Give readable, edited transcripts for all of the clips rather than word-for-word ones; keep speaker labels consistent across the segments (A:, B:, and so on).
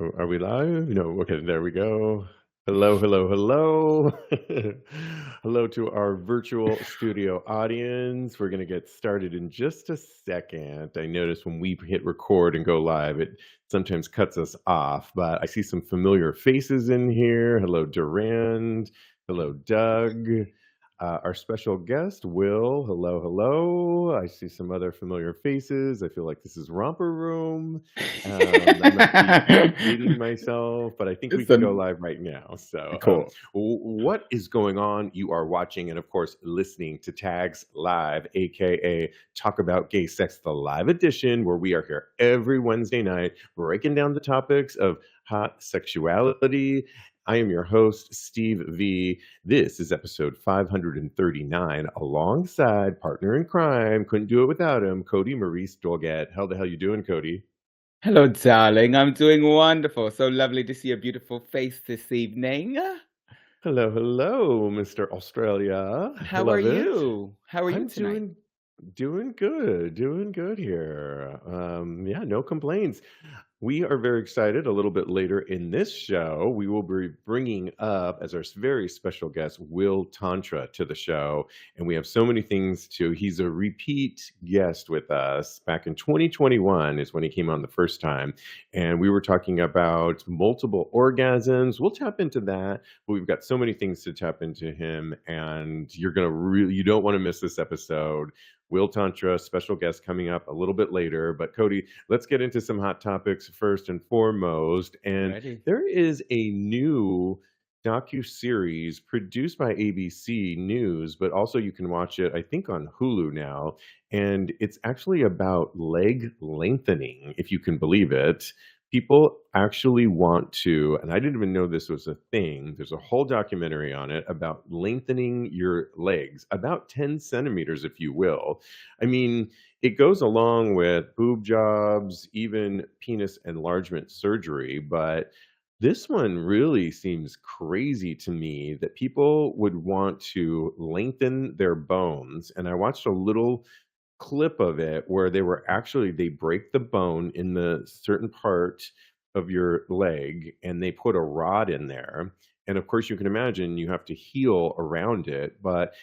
A: Are we live? No, okay, there we go. Hello, hello, hello. Hello to our virtual studio audience. We're going to get started in just a second. I notice when we hit record and go live, it sometimes cuts us off, but I see some familiar faces in here. Hello, Durand. Hello, Doug. Our special guest, Will. Hello, hello. I see some other familiar faces. I feel like this is Romper Room. I might be repeating myself, but I think we
B: It's
A: can go
B: a
A: live right now. So,
B: cool.
A: what is going on? You are watching and, of course, listening to Tags Live, aka Talk About Gay Sex, the live edition, where we are here every Wednesday night breaking down the topics of hot sexuality. I am your host, Steve V. This is episode 539, alongside partner in crime. Couldn't do it without him, Kodi Maurice Doggette. How the hell you doing, Kodi?
B: Hello, darling. I'm doing wonderful. So lovely to see a beautiful face this evening.
A: Hello, hello, Mr. Australia.
B: How are
A: Love it.
B: you? How are you
A: I'm
B: tonight?
A: doing good here. Yeah, no complaints. We are very excited. A little bit later in this show, we will be bringing up as our very special guest Will Tantra to the show, and we have so many things to. He's a repeat guest with us. Back in 2021 is when he came on the first time, and we were talking about multiple orgasms. We'll tap into that, but we've got so many things to tap into him, and you don't want to miss this episode. Will Tantra, special guest coming up a little bit later. But Kodi, let's get into some hot topics first and foremost. And
B: Ready?
A: there is a new docu-series produced by ABC News, but also you can watch it, I think, on Hulu now. And it's actually about leg lengthening, if you can believe it. People actually want to, and I didn't even know this was a thing. There's a whole documentary on it about lengthening your legs, about 10 centimeters, if you will. I mean, it goes along with boob jobs, even penis enlargement surgery, but this one really seems crazy to me that people would want to lengthen their bones. And I watched a little clip of it where they break the bone in the certain part of your leg and they put a rod in there. And of course you can imagine you have to heal around it, but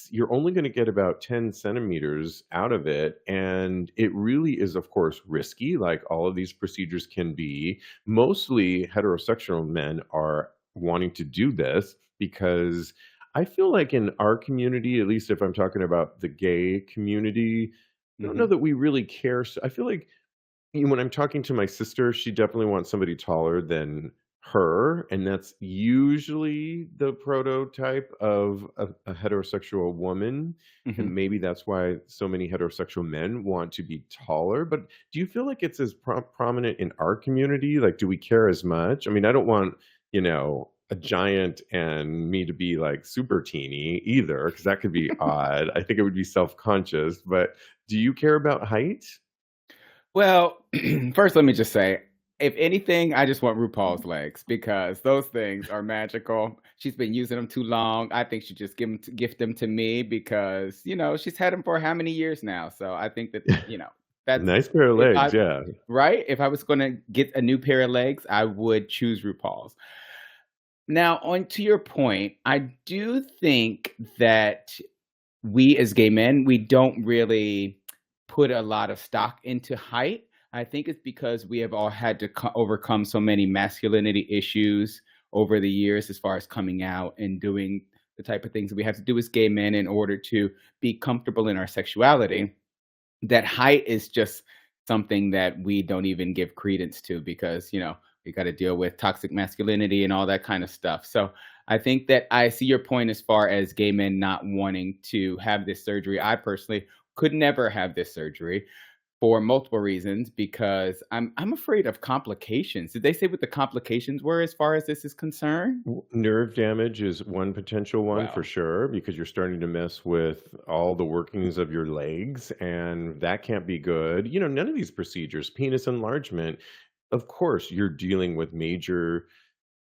A: you're only going to get about 10 centimeters out of it. And it really is, of course, risky, like all of these procedures can be. Mostly heterosexual men are wanting to do this because I feel like in our community, at least if I'm talking about the gay community, I don't know
B: Hmm.
A: that we really care. I feel like when I'm talking to my sister, she definitely wants somebody taller than her, and that's usually the prototype of a heterosexual woman. And
B: Hmm.
A: maybe that's why so many heterosexual men want to be taller. But do you feel like it's as prominent in our community? Like, do we care as much? I mean, I don't want, a giant and me to be like super teeny either, because that could be odd. I think it would be self-conscious. But do you care about height?
B: Well, first, let me just say, if anything, I just want RuPaul's legs because those things are magical. She's been using them too long. I think she just gift them to me because she's had them for how many years now. So I think that that's
A: Nice pair of
B: if
A: legs,
B: I
A: yeah.
B: right. If I was going to get a new pair of legs, I would choose RuPaul's. Now, on to your point, I do think that we as gay men, we don't really put a lot of stock into height. I think it's because we have all had to overcome so many masculinity issues over the years as far as coming out and doing the type of things that we have to do as gay men in order to be comfortable in our sexuality. That height is just something that we don't even give credence to because, we got to deal with toxic masculinity and all that kind of stuff. So I think that I see your point as far as gay men not wanting to have this surgery. I personally could never have this surgery for multiple reasons because I'm afraid of complications. Did they say what the complications were as far as this is concerned?
A: Nerve damage is one potential one for
B: Well,
A: sure because you're starting to mess with all the workings of your legs, and that can't be good. None of these procedures, penis enlargement, of course, you're dealing with major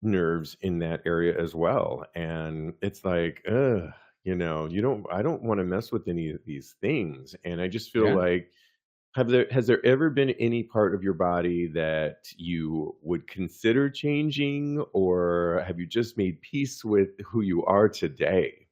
A: nerves in that area as well. And it's like, I don't want to mess with any of these things. And I just feel
B: yeah.
A: like Has there ever been any part of your body that you would consider changing, or have you just made peace with who you are today?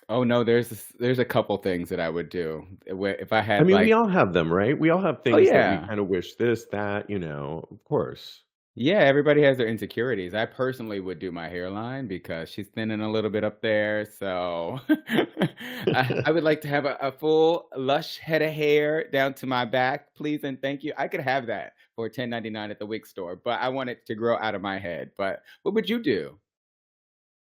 B: Oh, no, there's a couple things that I would do, where if I
A: I
B: had,
A: mean, we
B: like.
A: all have them, right? We all have
B: Oh,
A: things that we
B: yeah.
A: kinda wish this, that, of course.
B: Yeah, everybody has their insecurities. I personally would do my hairline because she's thinning a little bit up there, so I would like to have a full lush head of hair down to my back, please and thank you. I could have that for 10.99 at the wig store, but I want it to grow out of my head. But what would you do?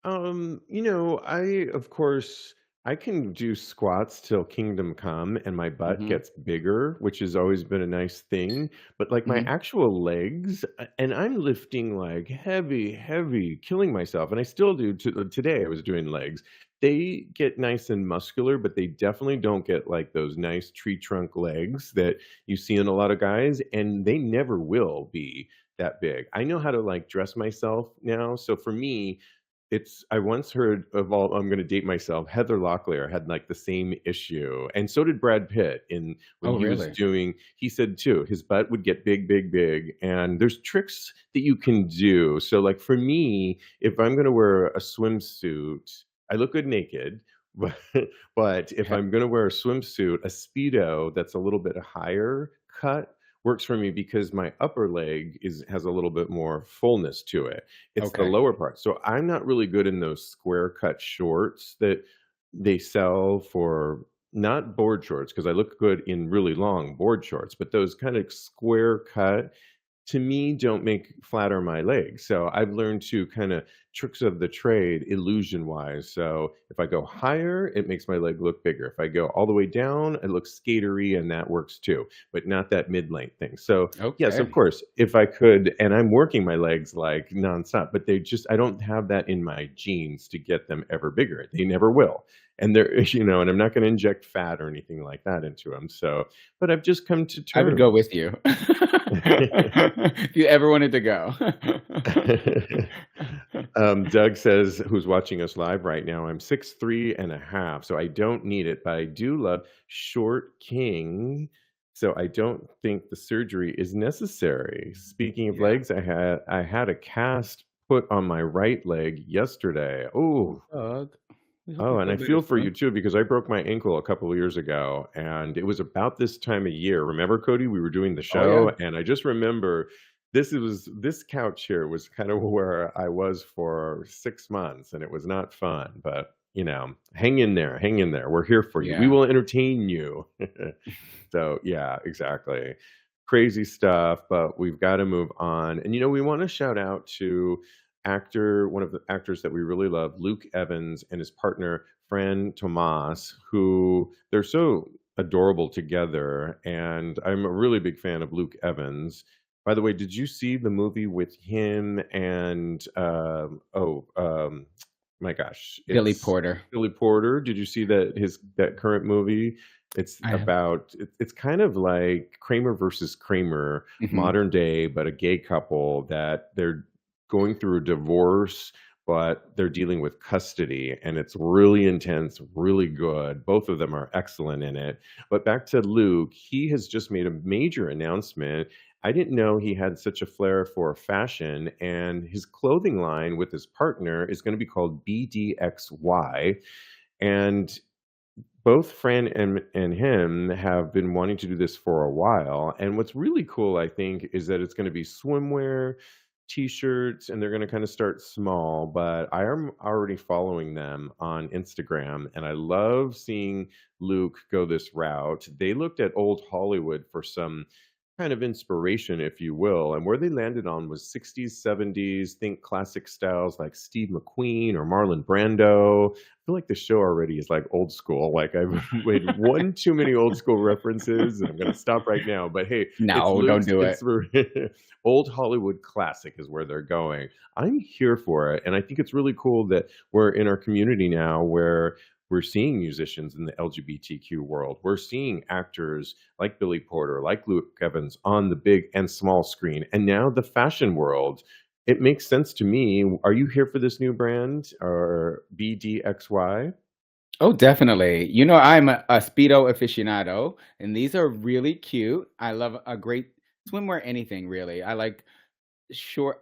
A: I of course I can do squats till kingdom come and my butt
B: Mhm,
A: gets bigger, which has always been a nice thing. But like my
B: mhm.
A: actual legs, and I'm lifting like heavy, heavy, killing myself, and I still do. Today I was doing legs. They get nice and muscular, but they definitely don't get like those nice tree trunk legs that you see in a lot of guys, and they never will be that big. I know how to like dress myself now, so for me I once heard of all I'm gonna date myself, Heather Locklear had, like, the same issue, and so did Brad Pitt in when
B: Oh,
A: he was
B: really?
A: doing he said too, his butt would get big, big, big, and there's tricks that you can do. So, like, for me, if I'm gonna wear a swimsuit, I look good naked, but but if
B: Yep.
A: I'm gonna wear a swimsuit, a Speedo that's a little bit higher cut works for me because my upper leg has a little bit more fullness to it. It's the
B: Okay.
A: lower part. So I'm not really good in those square cut shorts that they sell for not board shorts because I look good in really long board shorts, but those kind of square cut to me don't make flatter my legs. So I've learned to kind of tricks of the trade illusion wise. So if I go higher, it makes my leg look bigger. If I go all the way down, it looks skatery and that works too, but not that mid length thing. So yes, of
B: Okay.
A: course, if I could, and I'm working my legs like nonstop, but I don't have that in my genes to get them ever bigger. They never will. And they're, and I'm not going to inject fat or anything like that into them. So, but I've just come to
B: I would go
A: terms.
B: with you. If you ever wanted to go.
A: Doug says, who's watching us live right now, I'm 6'3" and a half, so I don't need it, but I do love short king, so I don't think the surgery is necessary. Speaking of
B: Yeah.
A: legs, I had a cast put on my right leg yesterday.
B: Oh,
A: Oh,
B: Doug, we hope you
A: oh, and
B: feel
A: I
B: better
A: feel for you
B: soon.
A: too because I broke my ankle a couple of years ago, and it was about this time of year. Remember, Cody, we were doing the
B: Oh, yeah.
A: show, and I just remember this couch here was kind of where I was for 6 months, and it was not fun. But hang in there, hang in there. We're here for you. We
B: Yeah.
A: will entertain you. So yeah, exactly. Crazy stuff, but we've got to move on. And we want to shout out to one of the actors that we really love, Luke Evans, and his partner Frann Tomas, who they're so adorable together. And I'm a really big fan of Luke Evans. By the way, did you see the movie with him and my gosh,
B: Billy
A: it's
B: Porter.
A: Billy Porter? Did you see that current movie?
B: I have.
A: It's kind of like Kramer versus Kramer,
B: Mhm.
A: modern day, but a gay couple that they're going through a divorce, but they're dealing with custody, and it's really intense, really good. Both of them are excellent in it. But back to Luke, he has just made a major announcement. I didn't know he had such a flair for fashion, and his clothing line with his partner is going to be called BDXY. And both Fran and him have been wanting to do this for a while. And what's really cool, I think, is that it's going to be swimwear, t-shirts, and they're going to kind of start small. But I am already following them on Instagram, and I love seeing Luke go this route. They looked at old Hollywood for some kind of inspiration, if you will. And where they landed on was 60s, 70s, think classic styles like Steve McQueen or Marlon Brando. I feel like the show already is like old school. Like I've made one too many old school references, and I'm going to stop right now. But hey, it's
B: No, don't
A: Luke's.
B: do it.
A: It's old Hollywood classic is where they're going. I'm here for it, and I think it's really cool that we're in our community now where we're seeing musicians in the LGBTQ world. We're seeing actors like Billy Porter, like Luke Evans on the big and small screen, and now the fashion world. It makes sense to me. Are you here for this new brand or BDXY?
B: Oh, definitely. You know, I'm a Speedo aficionado, and these are really cute. I love a great swimwear, anything really. I like short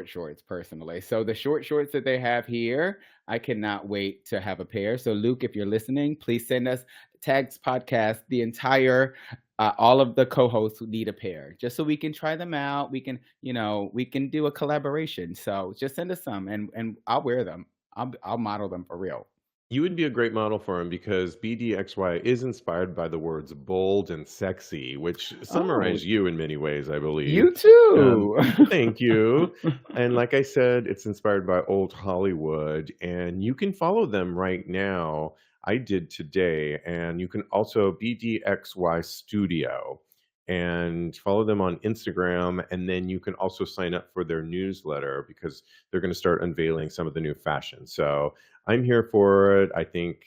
B: shorts personally. So the short shorts that they have here, I cannot wait to have a pair. So Luke, if you're listening, please send us Tags podcast, the entire all of the co-hosts who need a pair, just so we can try them out. We can, we can do a collaboration. So just send us some, and I'll wear them. I'll model them for real.
A: You would be a great model for him because BDXY is inspired by the words bold and sexy, which
B: Oh,
A: summarize you in many ways, I believe.
B: you
A: Um,
B: too.
A: Thank you. And like I said, it's inspired by old Hollywood, and you can follow them right now. I did today, and you can also BDXY Studio and follow them on Instagram. And then you can also sign up for their newsletter because they're going to start unveiling some of the new fashion. So I'm here for it. I think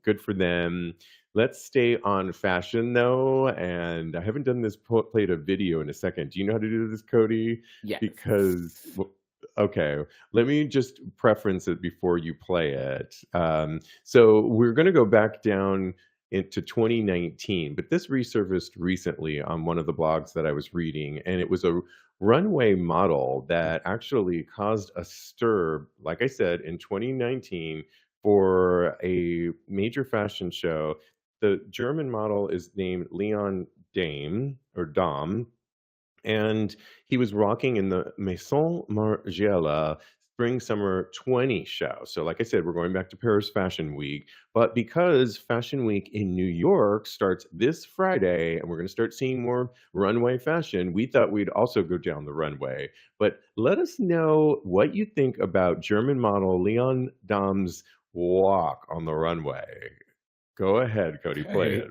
A: good for them. Let's stay on fashion though, and I haven't done this played a video in a second. Do you know how to do this, Cody?
B: Yes.
A: Because okay, let me just preference it before you play it. So we're going to go back down into 2019, but this resurfaced recently on one of the blogs that I was reading, and it was a runway model that actually caused a stir, like I said, in 2019 for a major fashion show. The German model is named Leon Dame or Dom, and he was rocking in the Maison Margiela Spring Summer 20 show. So, like I said, we're going back to Paris Fashion Week. But because Fashion Week in New York starts this Friday and we're going to start seeing more runway fashion, we thought we'd also go down the runway. But let us know what you think about German model Leon Dom's walk on the runway. Go ahead, Cody, play
B: Okay.
A: it.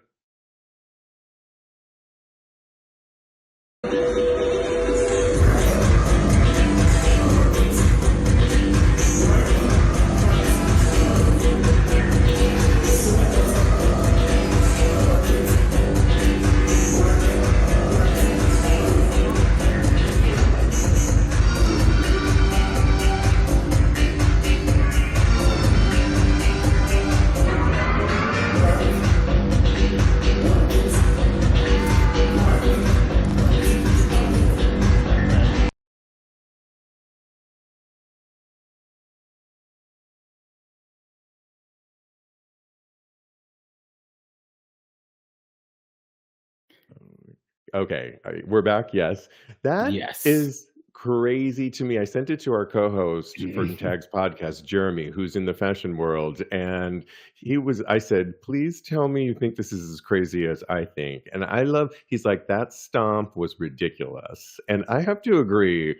A: Okay, we're back. Yes, that
B: Yes.
A: is crazy to me. I sent it to our co-host for Tags podcast, Jeremy, who's in the fashion world, and he was. I said, "Please tell me you think this is as crazy as I think." And I love. He's like, "That stomp was ridiculous," and I have to agree.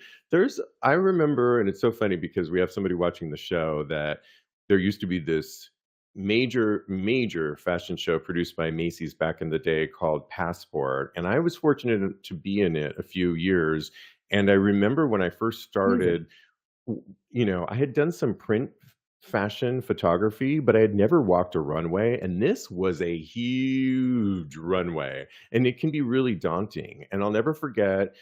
A: I remember, and it's so funny because we have somebody watching the show that there used to be this major fashion show produced by Macy's back in the day called Passport, and I was fortunate to be in it a few years. And I remember when I first
B: Amazing.
A: started, I had done some print fashion photography, but I had never walked a runway, and this was a huge runway, and it can be really daunting. And I'll never forget,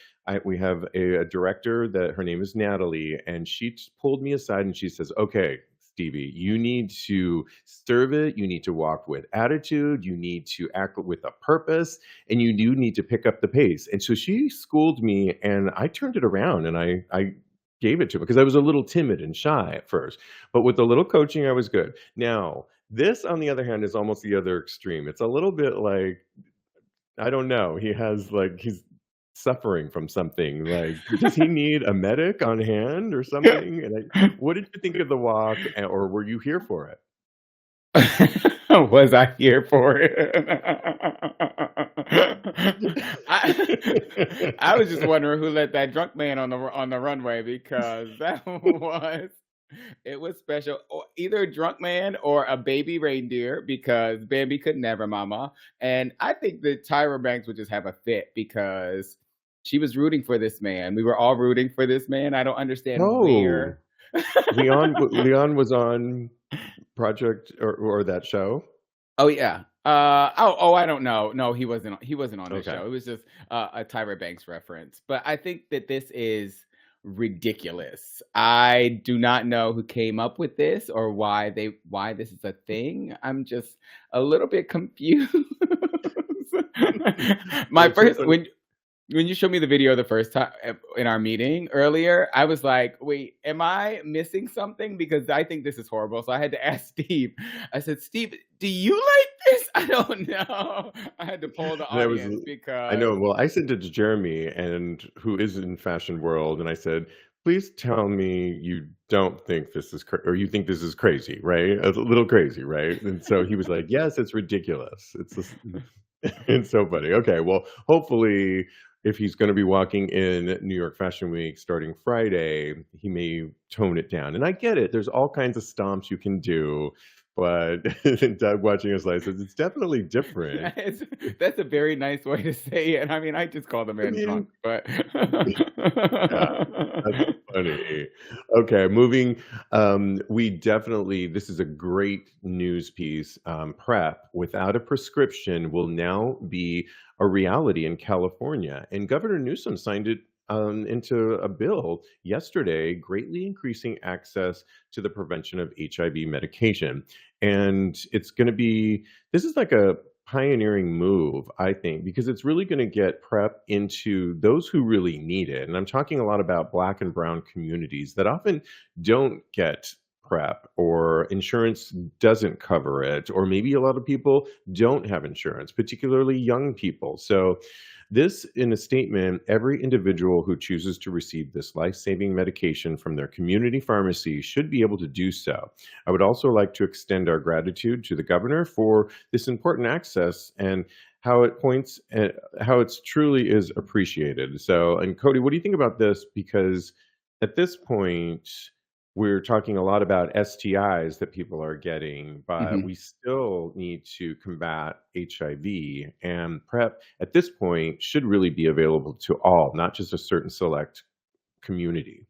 A: we have a director that her name is Natalie, and she pulled me aside and she says, "Okay, Stevie, you need to serve it. You need to walk with attitude. You need to act with a purpose, and you do need to pick up the pace." And so she schooled me, and I turned it around, and I gave it to him because I was a little timid and shy at first. But with a little coaching, I was good. Now, this, on the other hand, is almost the other extreme. It's a little bit like, I don't know. He's suffering from something. Like, does he need a medic on hand or something? And what did you think of the walk, or were you here for it?
B: Was I here for it? I was just wondering who let that drunk man on the runway because it was special. Or either a drunk man or a baby reindeer because Bambi could never mama. And I think that Tyra Banks would just have a fit because she was rooting for this man. We were all rooting for this man. I don't understand
A: Oh,
B: where.
A: Leon was on Project or that show.
B: Oh yeah. Oh, I don't know. No, he wasn't on the
A: Okay.
B: show. It was just a Tyra Banks reference. But I think that this is ridiculous. I do not know who came up with this or why this is a thing. I'm just a little bit confused. My
A: Well, it's so
B: first
A: funny.
B: when you showed me the video the first time in our meeting earlier, I was like, "Wait, am I missing something? Because I think this is horrible." So I had to ask Steve. I said, "Steve, do you like this?" I don't know. I had to poll the
A: That was
B: audience
A: I know.
B: because
A: Well, I sent it to Jeremy, and who is in fashion world, and I said, "Please tell me you don't think this is or you think this is crazy, right? A little crazy, right?" And so he was like, "Yes, it's ridiculous. It's just, it's so funny." Okay, well, hopefully, if he's going to be walking in New York Fashion Week starting Friday, he may tone it down. And I get it. There's all kinds of stomps you can do, but Doug watching his life says it's definitely different.
B: It's that's a very nice way to say it. I mean, I just call the
A: I
B: man drunk,
A: mean,
B: but
A: yeah, that's funny. Okay, moving. We definitely, this is a great news piece. PrEP without a prescription will now be a reality in California. And Governor Newsom signed it into a bill yesterday, greatly increasing access to the prevention of HIV medication. And it's going to be, this is like a pioneering move, I think, because it's really going to get PrEP into those who really need it. And I'm talking a lot about Black and Brown communities that often don't get PrEP, or insurance doesn't cover it, or maybe a lot of people don't have insurance, particularly young people. So, this, in a statement, every individual who chooses to receive this life saving medication from their community pharmacy should be able to do so. I would also like to extend our gratitude to the governor for this important access and how it points and how it's truly is appreciated. So, and Cody, what do you think about this? Because at this point, we're talking a lot about STIs that people are getting, but
B: Mhm.
A: we still need to combat HIV. And PrEP at this point should really be available to all, not just a certain select community.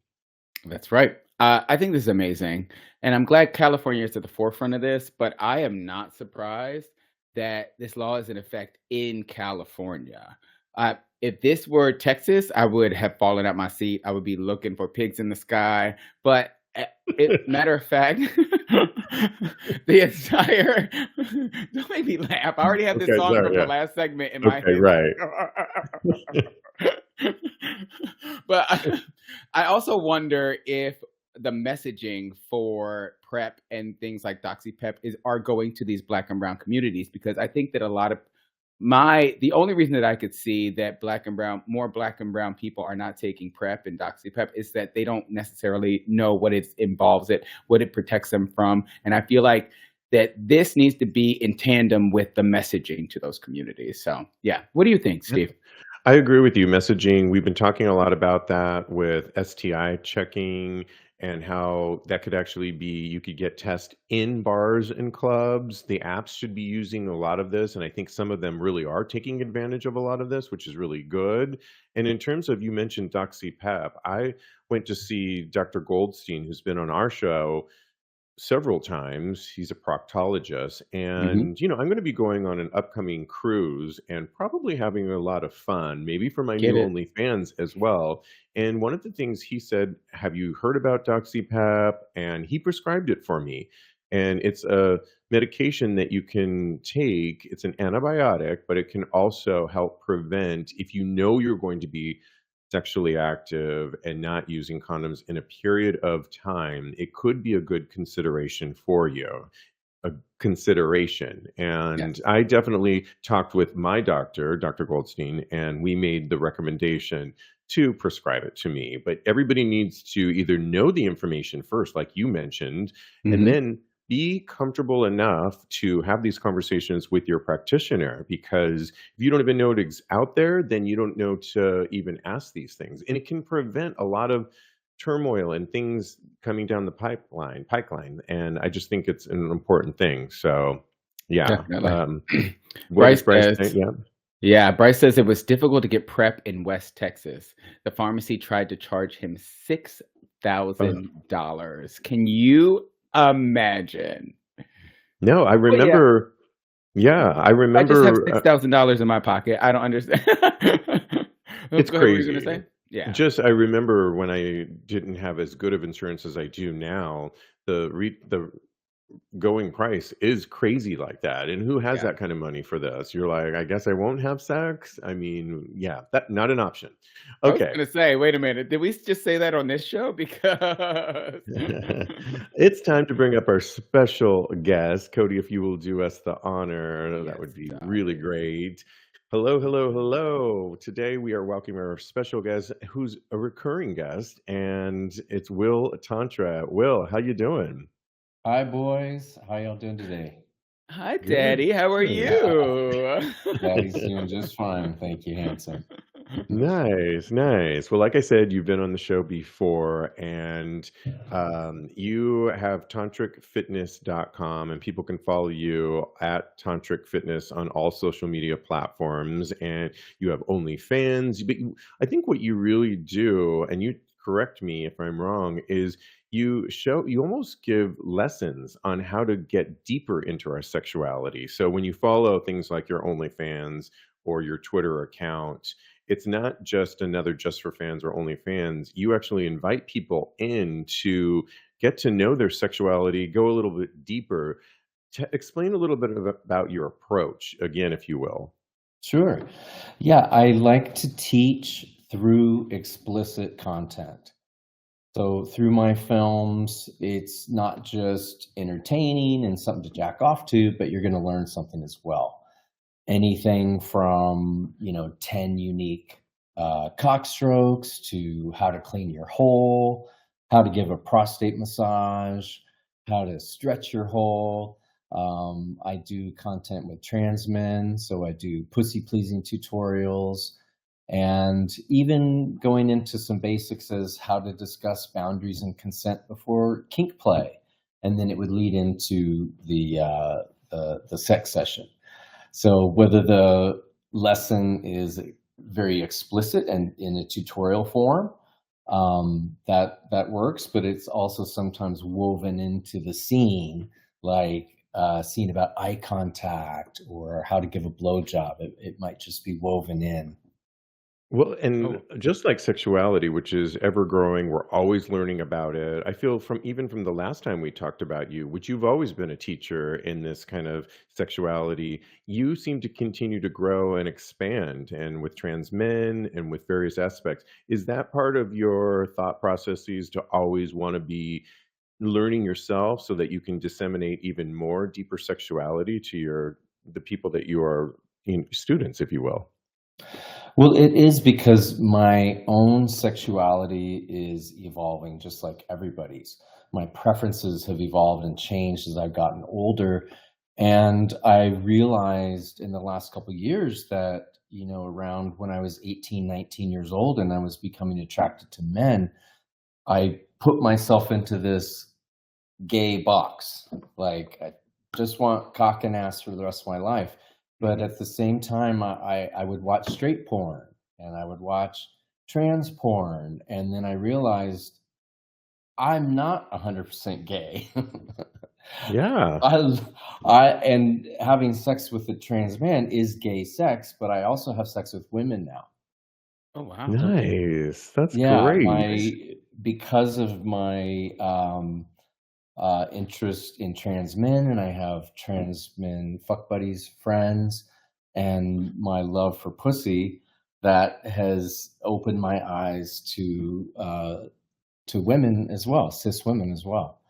B: That's right. I think this is amazing, and I'm glad California is at the forefront of this. But I am not surprised that this law is in effect in California. If this were Texas, I would have fallen out my seat. I would be looking for pigs in the sky. But matter of fact, the entire don't make me laugh. I already have this
A: Okay,
B: song
A: sorry,
B: from the
A: yeah.
B: last segment in my
A: Okay,
B: head.
A: right.
B: But I also wonder if the messaging for PrEP and things like DoxyPep are going to these Black and Brown communities, because I think that a lot of the only reason that I could see that more Black and Brown people are not taking PrEP and DoxyPep is that they don't necessarily know what it involves, what it protects them from, and I feel like that this needs to be in tandem with the messaging to those communities. So, yeah, what do you think, Steve?
A: I agree with you. Messaging, we've been talking a lot about that with STI checking and how that could actually be, you could get tests in bars and clubs. The apps should be using a lot of this. And I think some of them really are taking advantage of a lot of this, which is really good. And in terms of, you mentioned DoxyPep, I went to see Dr. Goldstein, who's been on our show several times. He's a proctologist.
B: Hmm.
A: And, I'm going to be going on an upcoming cruise and probably having a lot of fun, maybe for my
B: Get
A: new
B: it?
A: OnlyFans as well. And one of the things he said, have you heard about DoxyPep? And he prescribed it for me. And it's a medication that you can take. It's an antibiotic, but it can also help prevent, if you know you're going to be sexually active and not using condoms in a period of time, it could be a good consideration for you. A consideration. And
B: Yes.
A: I definitely talked with my doctor, Dr. Goldstein, and we made the recommendation to prescribe it to me. But everybody needs to either know the information first, like you mentioned, and
B: Hmm.
A: then be comfortable enough to have these conversations with your practitioner, because if you don't even know it's out there, then you don't know to even ask these things. And it can prevent a lot of turmoil and things coming down the pipeline. And I just think it's an important thing. So, yeah.
B: Definitely.
A: What
B: Bryce
A: was Bryce
B: says,
A: saying? Yeah.
B: yeah, Bryce says it was difficult to get PrEP in West Texas. The pharmacy tried to charge him
A: Uh,
B: $6,000. Can you imagine?
A: no, I
B: But yeah,
A: remember. Yeah, I
B: I just have
A: remember.
B: $6,000 in my pocket. I don't understand. Go
A: It's
B: ahead. What were you gonna
A: crazy.
B: say? Yeah.
A: Just I remember when I didn't have as good of insurance as I do now, the going price is crazy like that, and who has
B: Yeah.
A: that kind of money for this? You're like, "I guess I won't have sex?" I mean, yeah, that not an option.
B: I was
A: Okay.
B: gonna say, wait a minute, did we just say that on this show? Because
A: It's time to bring up our special guest. Cody, if you will do us the honor, that
B: Yes,
A: would be really
B: darling.
A: great. Hello, hello, hello. Today we are welcoming our special guest who's a recurring guest, and it's Will Tantra. Will, how you doing?
C: Hi, boys. How y'all doing today?
B: Hi,
A: Good.
B: Daddy. How are
A: Good.
B: you?
C: Daddy's doing just fine. Thank you, handsome.
A: Nice, nice. Well, like I said, you've been on the show before, and you have tantricfitness.com, and people can follow you at Tantric Fitness on all social media platforms. And you have OnlyFans. But I think what you really do, and you correct me if I'm wrong, is you almost give lessons on how to get deeper into our sexuality. So when you follow things like your OnlyFans or your Twitter account, it's not just another just for fans or only fans. You actually invite people in to get to know their sexuality, go a little bit deeper. Explain a little bit about your approach, again, if you will.
C: Sure. Yeah, I like to teach through explicit content. So through my films, it's not just entertaining and something to jack off to, but you're going to learn something as well. Anything from 10 unique cock strokes to how to clean your hole, how to give a prostate massage, how to stretch your hole. I do content with trans men, so I do pussy pleasing tutorials, and even going into some basics as how to discuss boundaries and consent before kink play, and then it would lead into the sex session. So whether the lesson is very explicit and in a tutorial form, that works, but it's also sometimes woven into the scene, like a scene about eye contact or how to give a blowjob. It might just be woven in.
A: Well, and
B: Oh,
A: just like sexuality, which is ever growing, we're always learning about it. I feel from even from the last time we talked about you, which you've always been a teacher in this kind of sexuality, you seem to continue to grow and expand, and with trans men and with various aspects. Is that part of your thought processes to always want to be learning yourself so that you can disseminate even more deeper sexuality to the people that you are, students, if you will?
C: Well, it is because my own sexuality is evolving just like everybody's. My preferences have evolved and changed as I've gotten older. And I realized in the last couple of years that, around when I was 18, 19 years old and I was becoming attracted to men, I put myself into this gay box. Like, I just want cock and ass for the rest of my life. But
A: Mhm.
C: at the same time, I would watch straight porn and I would watch trans porn. And then I realized I'm not 100% gay.
A: Yeah.
C: I, and having sex with a trans man is gay sex, but I also have sex with women now.
B: oh wow.
C: So
A: Nice. That's
C: yeah,
A: great.
C: because of my interest in trans men, and I have trans men fuck buddies, friends, and my love for pussy, that has opened my eyes to women as well, cis women as well.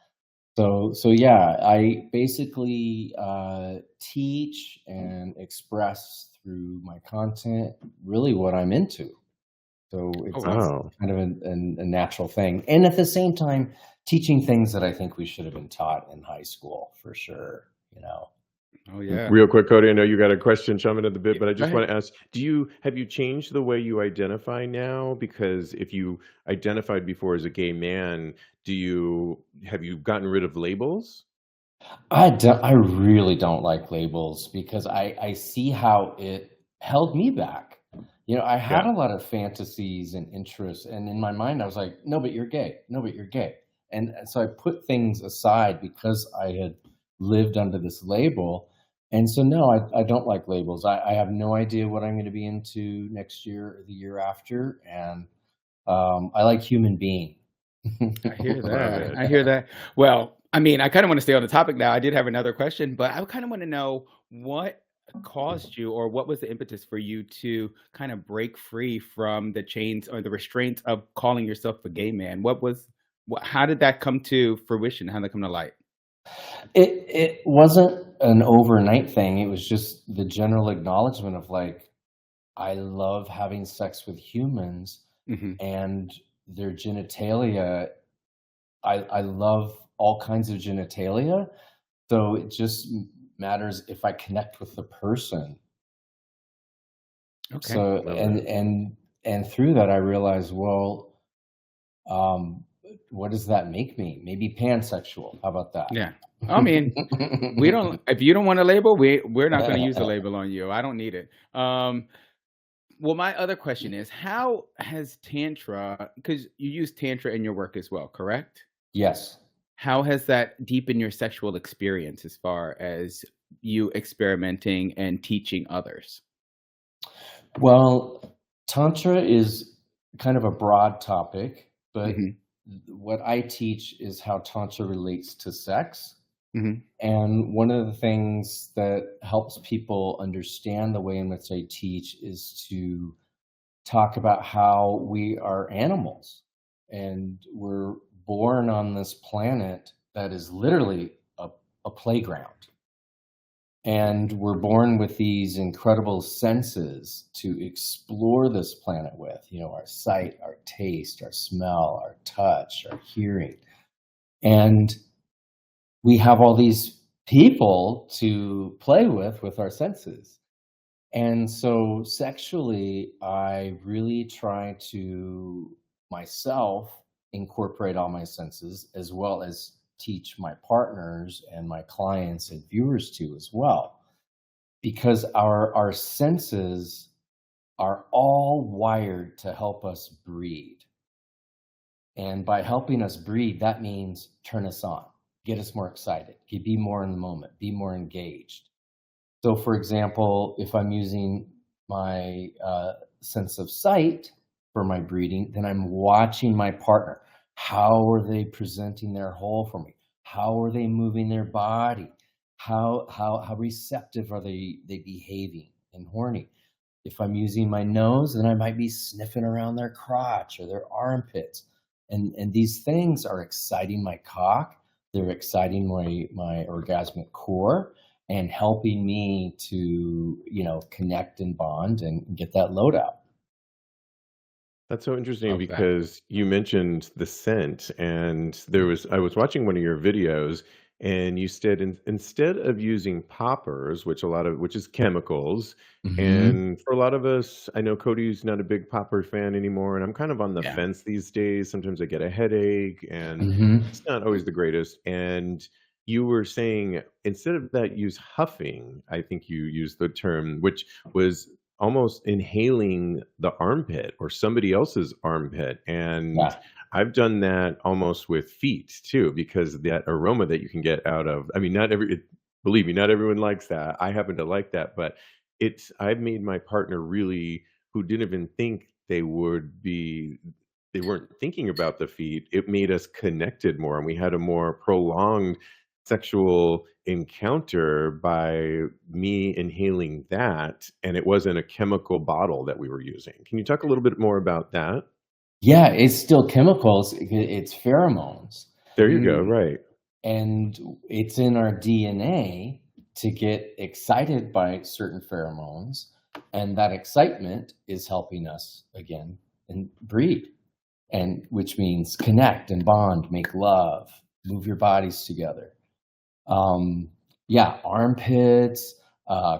C: So yeah, I basically teach and express through my content really what I'm into. So
B: Oh wow.
C: it's
A: Wow.
C: kind of a natural thing. And at the same time, teaching things that I think we should have been taught in high school for sure, you know.
B: Oh yeah.
A: Real quick, Cody, I know you got a question chomping at the bit,
B: Yeah,
A: but I
B: go
A: just
B: ahead.
A: want to ask, have you changed the way you identify now? Because if you identified before as a gay man, have you gotten rid of labels?
C: I really don't like labels because I see how it held me back. I had
A: Yeah.
C: a lot of fantasies and interests, and in my mind, I was like, no, but you're gay. No, but you're gay. And so I put things aside because I had lived under this label. And so, no, I don't like labels. I have no idea what I'm going to be into next year or the year after. And I like human being.
B: I hear
A: Love
B: that.
A: it.
B: I hear that. Well, I mean, I kind of want to stay on the topic now. I did have another question, but I kind of want to know what caused you, or what was the impetus for you to kind of break free from the chains or the restraints of calling yourself a gay man? How did that come to fruition? How did that come to light?
C: It wasn't an overnight thing. It was just the general acknowledgement of like, I love having sex with humans
B: Hmm.
C: and their genitalia. I love all kinds of genitalia. So it just matters if I connect with the person.
B: Okay.
C: So
A: Love
C: and
A: it.
C: and and through that I realized, well, um, what does that make me? Maybe pansexual. How about that?
B: Yeah. I mean, we don't. If you don't want a label, we're not going to use a label on you. I don't need it. Well, my other question is, how has Tantra, because you use Tantra in your work as well, correct?
C: Yes.
B: How has that deepened your sexual experience as far as you experimenting and teaching others?
C: Well, Tantra is kind of a broad topic, but
B: Hmm.
C: what I teach is how Tantra relates to sex.
B: Hmm.
C: And one of the things that helps people understand the way in which I teach is to talk about how we are animals and we're born on this planet that is literally a playground. And we're born with these incredible senses to explore this planet with, our sight, our taste, our smell, our touch, our hearing. And we have all these people to play with our senses. And so sexually, I really try to myself incorporate all my senses as well as teach my partners and my clients and viewers to as well. Because our senses are all wired to help us breed. And by helping us breed, that means turn us on, get us more excited, be more in the moment, be more engaged. So, for example, if I'm using my sense of sight for my breeding, then I'm watching my partner. How are they presenting their whole for me? How are they moving their body? How receptive are they behaving and horny? If I'm using my nose, then I might be sniffing around their crotch or their armpits. And these things are exciting my cock. They're exciting my orgasmic core and helping me to, connect and bond and get that load out.
A: That's so interesting
B: Love that.
A: because you mentioned the scent, and I was watching one of your videos, and you said instead of using poppers, which is chemicals,
C: Hmm.
A: and for a lot of us, I know Cody's not a big popper fan anymore, and I'm kind of on the
B: Yeah.
A: fence these days. Sometimes I get a headache, and
C: Hmm.
A: it's not always the greatest. And you were saying instead of that, use huffing. I think you used the term, which was almost inhaling the armpit or somebody else's armpit. And
C: Yeah.
A: I've done that almost with feet too, because that aroma that you can get out of, I mean, believe me, not everyone likes that. I happen to like that, but I've made my partner really, who didn't even think they weren't thinking about the feet. It made us connected more, and we had a more prolonged sexual encounter by me inhaling that, and it wasn't a chemical bottle that we were using. Can you talk a little bit more about that?
C: Yeah, it's still chemicals. It's pheromones.
A: There you go,
B: Mm.
A: right.
C: And it's in our DNA to get excited by certain pheromones. And that excitement is helping us again and breed. And which means connect and bond, make love, move your bodies together. Um, yeah, armpits,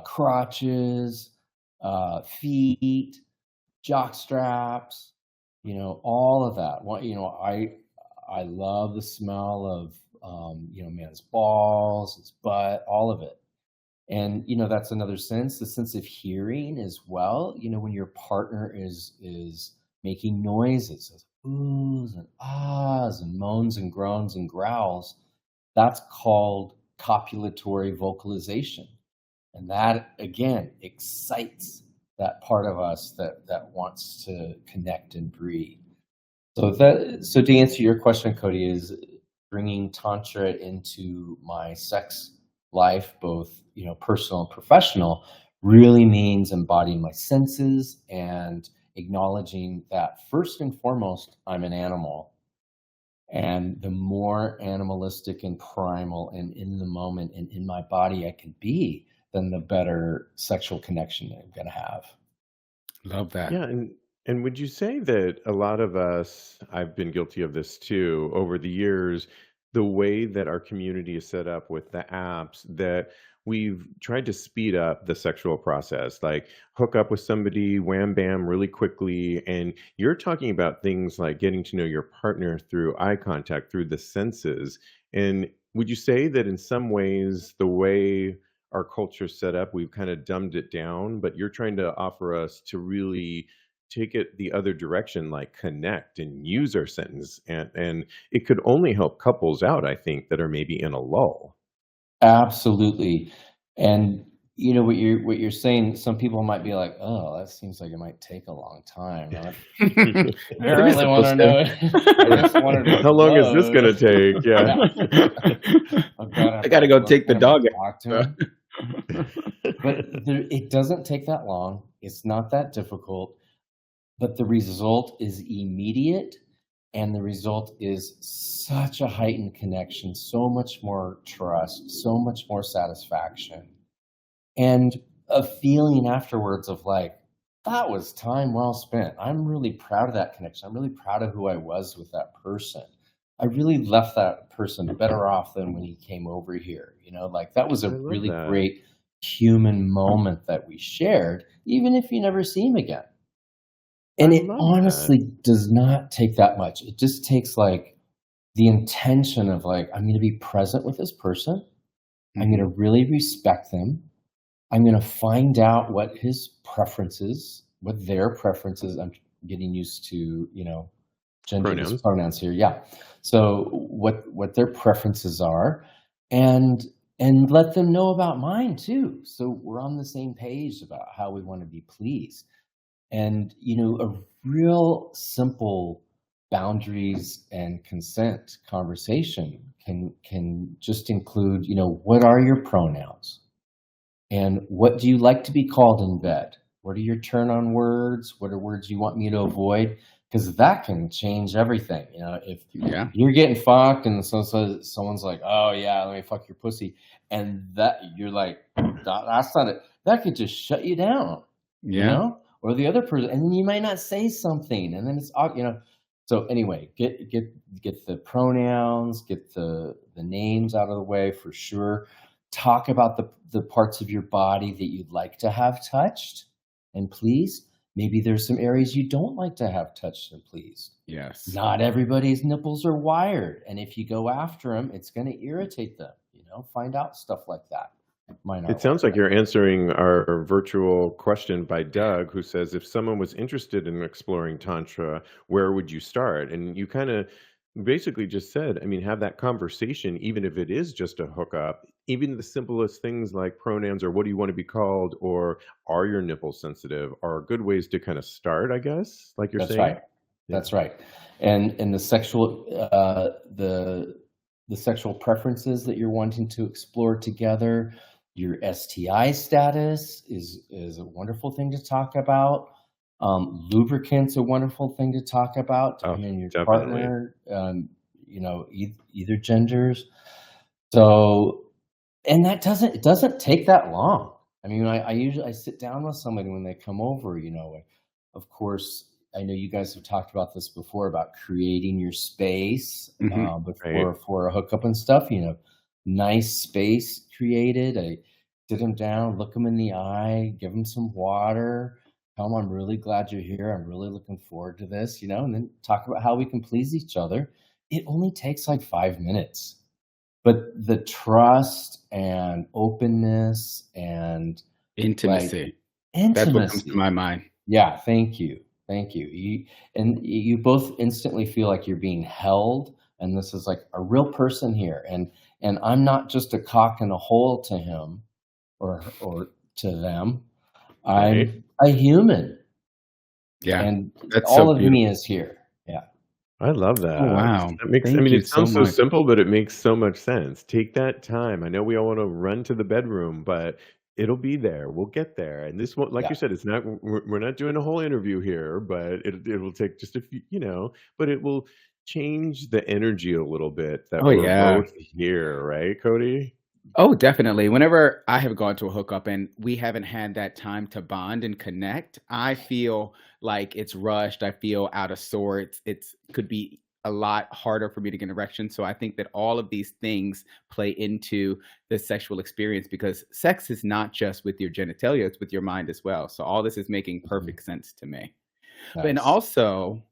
C: crotches, feet, jock straps, all of that. I love the smell of man's balls, his butt, all of it. And that's another sense, the sense of hearing as well. When your partner is making noises, oohs and ahs and moans and groans and growls, that's called copulatory vocalization. And that again excites that part of us that wants to connect and breathe. So to answer your question, Cody, is bringing tantra into my sex life, both personal and professional, really means embodying my senses and acknowledging that first and foremost, I'm an animal. And the more animalistic and primal and in the moment and in my body I can be, then the better sexual connection I'm going to have.
B: Love that.
A: Yeah, and would you say that a lot of us, I've been guilty of this too, over the years, the way that our community is set up with the apps, that we've tried to speed up the sexual process, like hook up with somebody, wham bam, really quickly. And you're talking about things like getting to know your partner through eye contact, through the senses. And would you say that in some ways, the way our culture's set up, we've kind of dumbed it down, but you're trying to offer us to really take it the other direction, like connect and use our sentence, and it could only help couples out, I think, that are maybe in a lull.
C: Absolutely. And what you're saying, some people might be like, "Oh, that seems like it might take a long time." I'm like, I
A: Pretty
C: really want to know
A: simplistic.
C: it. I just wanted to
A: How long is this
C: flow.
A: gonna take?
C: Yeah.
A: Yeah.
B: I gotta go take the dog
C: talk to him. But it doesn't take that long. It's not that difficult. But the result is immediate, and the result is such a heightened connection, so much more trust, so much more satisfaction, and a feeling afterwards of like, that was time well spent. I'm really proud of that connection. I'm really proud of who I was with that person. I really left that person better off than when he came over here. Like that was
A: I
C: a
A: love
C: really
A: that.
C: great human moment that we shared, even if you never see him again.
A: I
C: And it
A: love that.
C: honestly does not take that much. It just takes like the intention of like, I'm going to be present with this person. I'm going to really respect them. I'm going to find out what his preferences, what their preferences. I'm getting used to, genderless
A: Pronouns.
C: pronouns here. Yeah. So what their preferences are, and let them know about mine too. So we're on the same page about how we want to be pleased. And, a real simple boundaries and consent conversation can just include, what are your pronouns? And what do you like to be called in bed? What are your turn on words? What are words you want me to avoid? Because that can change everything. If
B: Yeah.
C: you're getting fucked and someone's like, oh yeah, let me fuck your pussy. And that you're like, that's not it. That could just shut you down,
B: Yeah.
C: or the other person, and then you might not say something, and then it's So anyway, get the pronouns, get the names out of the way for sure. Talk about the parts of your body that you'd like to have touched and pleased. Maybe there's some areas you don't like to have touched and pleased.
B: Yes.
C: Not everybody's nipples are wired, and if you go after them, it's going to irritate them. Find out stuff like that. Mine
A: It
C: aren't
A: sounds
C: like
A: like you're answering our virtual question by Doug, who says, if someone was interested in exploring Tantra, where would you start? And you kind of basically just said, I mean, have that conversation, even if it is just a hookup, even the simplest things like pronouns or what do you want to be called or are your nipples sensitive are good ways to kind of start, I guess, like you're
C: That's
A: saying.
C: right.
A: Yeah.
C: That's right. And the sexual preferences that you're wanting to explore together, your STI status is a wonderful thing to talk about. Lubricant's a wonderful thing to talk about,
A: Oh,
C: depending on your
A: definitely.
C: partner, either genders. So, and it doesn't take that long. I mean, I usually sit down with somebody when they come over, of course, I know you guys have talked about this before about creating your space
A: Right.
C: for a hookup and stuff. Nice space created. I sit them down, look them in the eye, give them some water. Tell them I'm really glad you're here. I'm really looking forward to this. And then talk about how we can please each other. It only takes like 5 minutes, but the trust and openness and
B: Intimacy.
C: like
B: That's what comes to
C: intimacy.
B: my mind.
C: Yeah, thank you. Thank you. You both instantly feel like you're being held, and this is like a real person here, and I'm not just a cock in a hole to him or to them.
A: Right.
C: I'm a human,
B: Yeah.
C: and
B: That's
C: all
B: so
C: of
B: beautiful.
C: me is here. Yeah.
A: I love
B: Oh,
A: that.
B: wow.
A: That makes I
B: Thank
A: mean,
B: you
A: it
B: so
A: sounds so
B: much.
A: simple, but it makes so much sense. Take that time. I know we all wanna run to the bedroom, but it'll be there. We'll get there, and this won't like
C: Yeah.
A: you said, it's not we're not doing a whole interview here, but it will take just a few but it will change the energy a little bit that
B: Oh,
A: we're
B: yeah.
A: both here, right, Cody?
B: Oh, definitely. Whenever I have gone to a hookup and we haven't had that time to bond and connect, I feel like it's rushed. I feel out of sorts. It's could be a lot harder for me to get an erection. So I think that all of these things play into the sexual experience because sex is not just with your genitalia, it's with your mind as well. So all this is making
C: Mhm.
B: perfect sense to me. But and
C: Nice.
B: also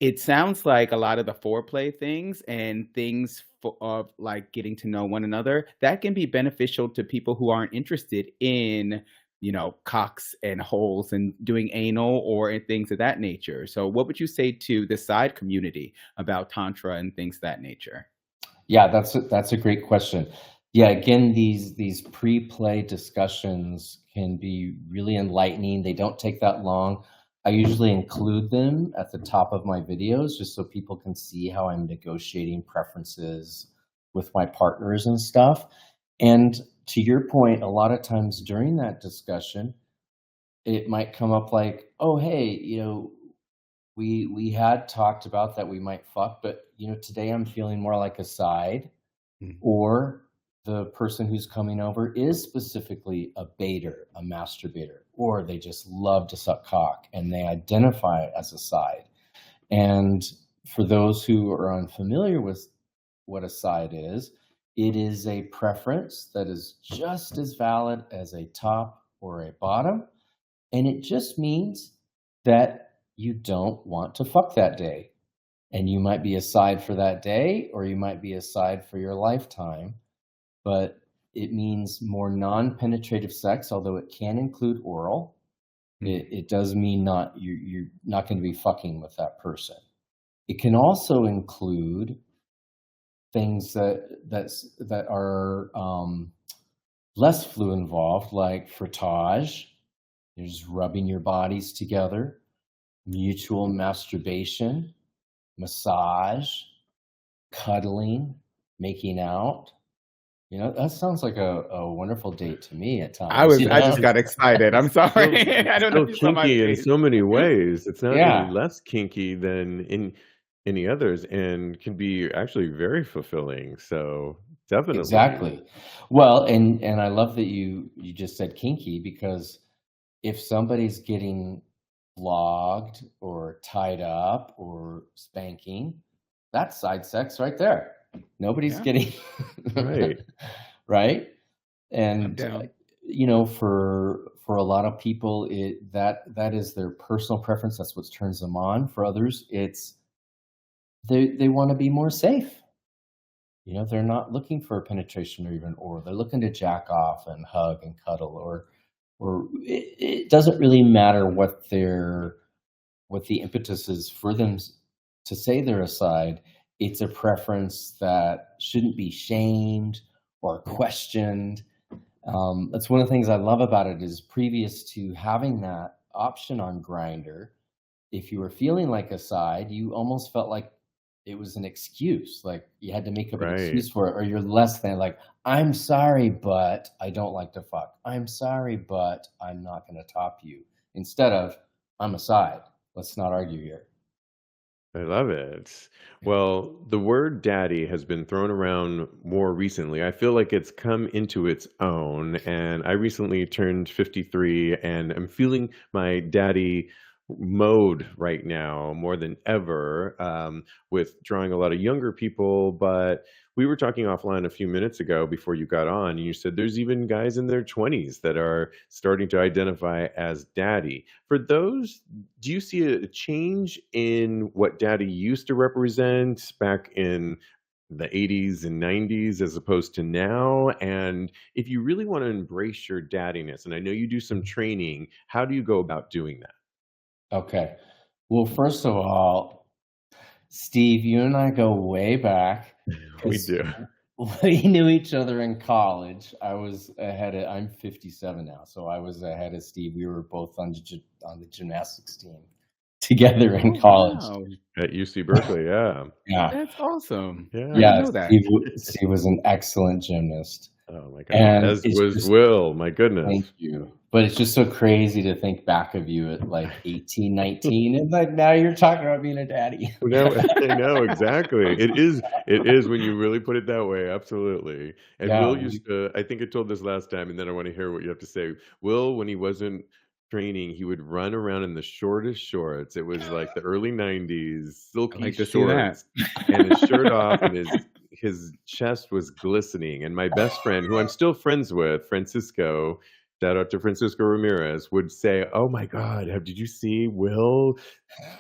B: it sounds like a lot of the foreplay things and things of like getting to know one another that can be beneficial to people who aren't interested in, cocks and holes and doing anal or in things of that nature. So, what would you say to the side community about tantra and things of that nature?
C: Yeah, that's a great question. Yeah, again, these pre-play discussions can be really enlightening. They don't take that long. I usually include them at the top of my videos just so people can see how I'm negotiating preferences with my partners and stuff. And to your point, a lot of times during that discussion, it might come up like, "Oh, hey, we had talked about that we might fuck, but today I'm feeling more like a side."
B: Mm.
C: Or the person who's coming over is specifically a baiter, a masturbator, or they just love to suck cock and they identify it as a side. And for those who are unfamiliar with what a side is, it is a preference that is just as valid as a top or a bottom. And it just means that you don't want to fuck that day. And you might be a side for that day, or you might be a side for your lifetime. But it means more non-penetrative sex, although it can include oral.
B: Mm.
C: It does mean you're not going to be fucking with that person. It can also include things that are less flu involved, like frottage. You're just rubbing your bodies together, mutual masturbation, massage, cuddling, making out. That sounds like a wonderful date to me at times,
B: I just got excited. I'm
A: Still
B: sorry. I don't know
A: still
B: if you saw my
A: kinky in
B: face.
A: so many ways. It's not any
C: Yeah,
A: less kinky than in any others and can be actually very fulfilling. So, definitely.
C: exactly. Well, and I love that you just said kinky because if somebody's getting flogged or tied up or spanking, that's side sex right there. Nobody's
B: Yeah,
C: getting
A: Right.
C: right.
B: I'm
C: And
B: down.
C: for a lot of people, that is their personal preference. That's what turns them on. For others, it's they want to be more safe. They're not looking for penetration or even oral. They're looking to jack off and hug and cuddle, or it doesn't really matter what the impetus is for them to say they're a side. It's a preference that shouldn't be shamed or questioned. That's one of the things I love about it is previous to having that option on Grinder, if you were feeling like a side, you almost felt like it was an excuse, like you had to make up an
A: Right.
C: excuse for it, or you're less than like, "I'm sorry, but I don't like to fuck. I'm sorry, but I'm not going to top you." Instead of, "I'm a side. Let's not argue here."
A: I love it. Well, the word daddy has been thrown around more recently. I feel like it's come into its own. And I recently turned 53 and I'm feeling my daddy mode right now more than ever, with drawing a lot of younger people. But we were talking offline a few minutes ago before you got on, and you said there's even guys in their 20s that are starting to identify as daddy. For those, do you see a change in what daddy used to represent back in the 80s and 90s as opposed to now? And if you really want to embrace your daddiness, and I know you do some training, how do you go about doing that?
C: Okay. Well, first of all, Steve, you and I go way back
A: We
C: because
A: do.
C: we knew each other in college. I'm 57 now, so I was ahead of Steve. We were both on the gymnastics team together in
B: Oh,
C: college.
B: wow.
A: At UC Berkeley, yeah.
C: Yeah.
B: That's awesome. I
A: Yeah.
B: didn't
C: Yeah,
B: know that.
C: Steve was an excellent gymnast,
A: Oh my god.
C: and
A: As
C: it's
A: was
C: just
A: Will, my goodness.
C: thank you. But it's just so crazy to think back of you at, like, 18, 19, and, like, now you're talking about being a daddy.
A: No, I know, exactly. It is when you really put it that way, absolutely. And
C: Yeah,
A: Will used to I think I told this last time, and then I wanna hear what you have to say. Will, when he wasn't training, he would run around in the shortest shorts. It was like the early '90s,
B: I
A: silky
B: like to see that.
A: shorts, and his shirt off, and his chest was glistening. And my best friend, who I'm still friends with, Francisco, shout out to Francisco Ramirez, would say, "Oh my god, did you see Will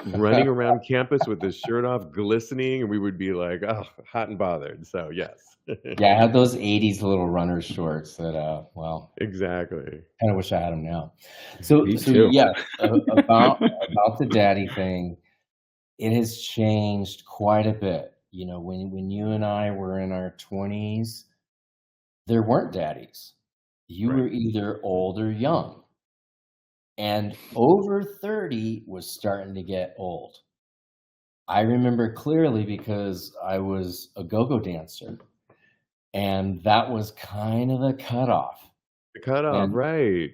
A: running around campus with his shirt off, glistening?" And we would be like, "Oh, hot and bothered." So, yes.
C: yeah, I had those '80s little runner shorts that, well,
A: Exactly.
C: kinda wish I had them now. So
B: Me
C: so
B: too.
C: yes, about the daddy thing, it has changed quite a bit. You know, when you and I were in our 20s, there weren't daddies. You
A: Right.
C: were either old or young, and over 30 was starting to get old. I remember clearly because I was a go-go dancer, and that was kind of the cutoff.
A: The cutoff,
C: And
A: right.
C: and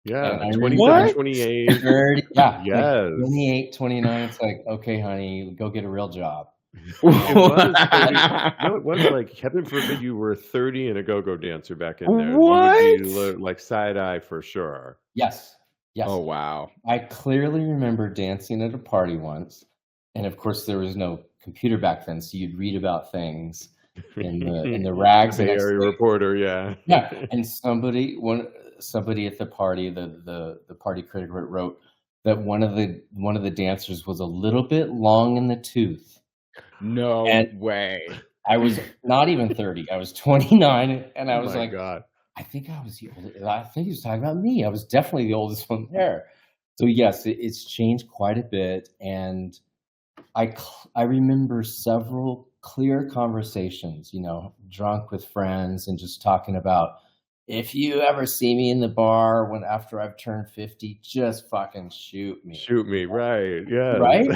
A: Yeah,
C: I
A: 27,
C: remember
B: What?
A: 28.
C: 30, yeah, like
A: Yes.
C: 28, 29, it's like, "Okay, honey, go get a real job."
A: It was 30.
C: And
A: No, it was like, heaven forbid you were 30 and a go-go dancer back in there. You would be
B: What?
A: like side eye for sure.
C: yes,
B: Oh,
C: yes.
B: wow.
C: I clearly remember dancing at a party once, and of course, there was no computer back then, so you'd read about things in the rags the
A: Bay
C: next
A: Area
C: day.
A: reporter, yeah.
C: Yeah, and somebody at the party, the party critic wrote that one of the dancers was a little bit long in the tooth, and
B: No way.
C: I was not even 30, I was 29, and
A: Oh
C: I was
A: my
C: like,
A: god.
C: I think he was talking about me. I was definitely the oldest one there. So yes, it's changed quite a bit, and I remember several clear conversations, you know, drunk with friends and just talking about, if you ever see me in the bar when after I've turned 50, just fucking shoot me,
A: Shoot me, right, yes.
C: right?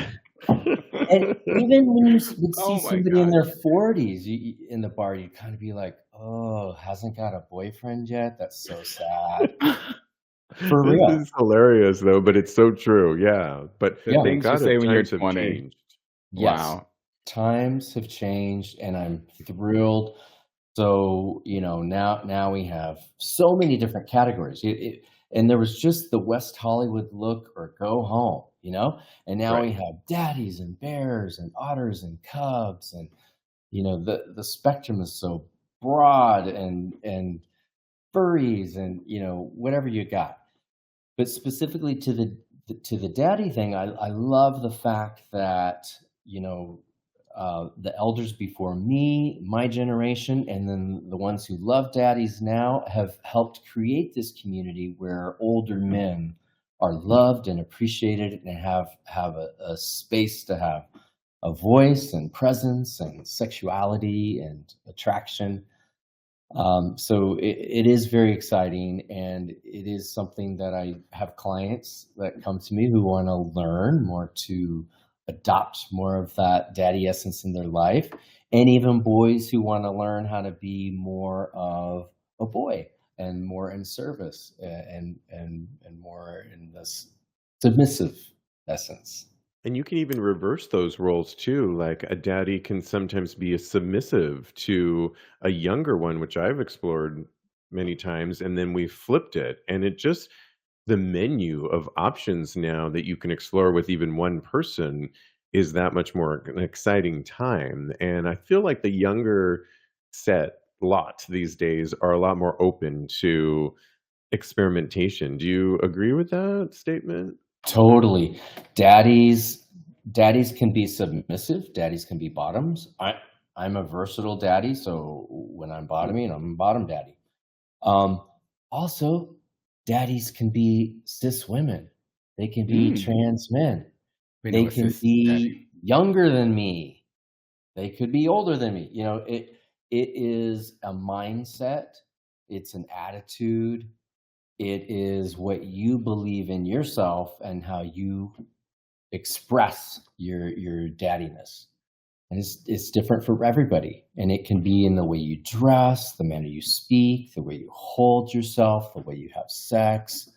C: And even when you would see
B: Oh my
C: somebody in
B: gosh.
C: their 40s in the bar, you'd kind of be like, "Oh, hasn't got a boyfriend yet? That's so sad." For
A: This
C: real.
A: is hilarious though, but it's so true, yeah. But
B: The
C: Yeah.
A: thank
B: things you
A: God
B: say
A: that
B: when you're
A: times have
B: 20.
A: changed.
C: Yes.
B: Wow.
C: Times have changed, and I'm thrilled. So, you know, now we have so many different categories. And there was just the West Hollywood look or go home, you know? And now we
A: Right.
C: have daddies and bears and otters and cubs, and you know, the spectrum is so broad, and furries, and you know, whatever you got. But specifically to the daddy thing, I love the fact that, you know, the elders before me, my generation, and then the ones who love daddies now have helped create this community where older men are loved and appreciated and have a space to have a voice and presence and sexuality and attraction. So it is very exciting, and it is something that I have clients that come to me who want to learn more, to adopt more of that daddy essence in their life, and even boys who want to learn how to be more of a boy and more in service, and more in this submissive essence.
A: And you can even reverse those roles too. Like a daddy can sometimes be a submissive to a younger one, which I've explored many times. And then we flipped it. And it just, the menu of options now that you can explore with even one person is that much more an exciting time. And I feel like the younger lot these days are a lot more open to experimentation. Do you agree with that statement?
C: Totally. Daddies daddies can be submissive, daddies can be bottoms. I'm a versatile daddy, so when I'm bottoming, I'm a bottom daddy. Um, Also, daddies can be cis women. They can be
B: Mm.
C: trans men.
B: We know
C: They
B: a
C: can
B: cis daddy.
C: be younger than me. They could be older than me. You know, it is a mindset, it's an attitude, it is what you believe in yourself and how you express your daddiness. And it's different for everybody. And it can be in the way you dress, the manner you speak, the way you hold yourself, the way you have sex.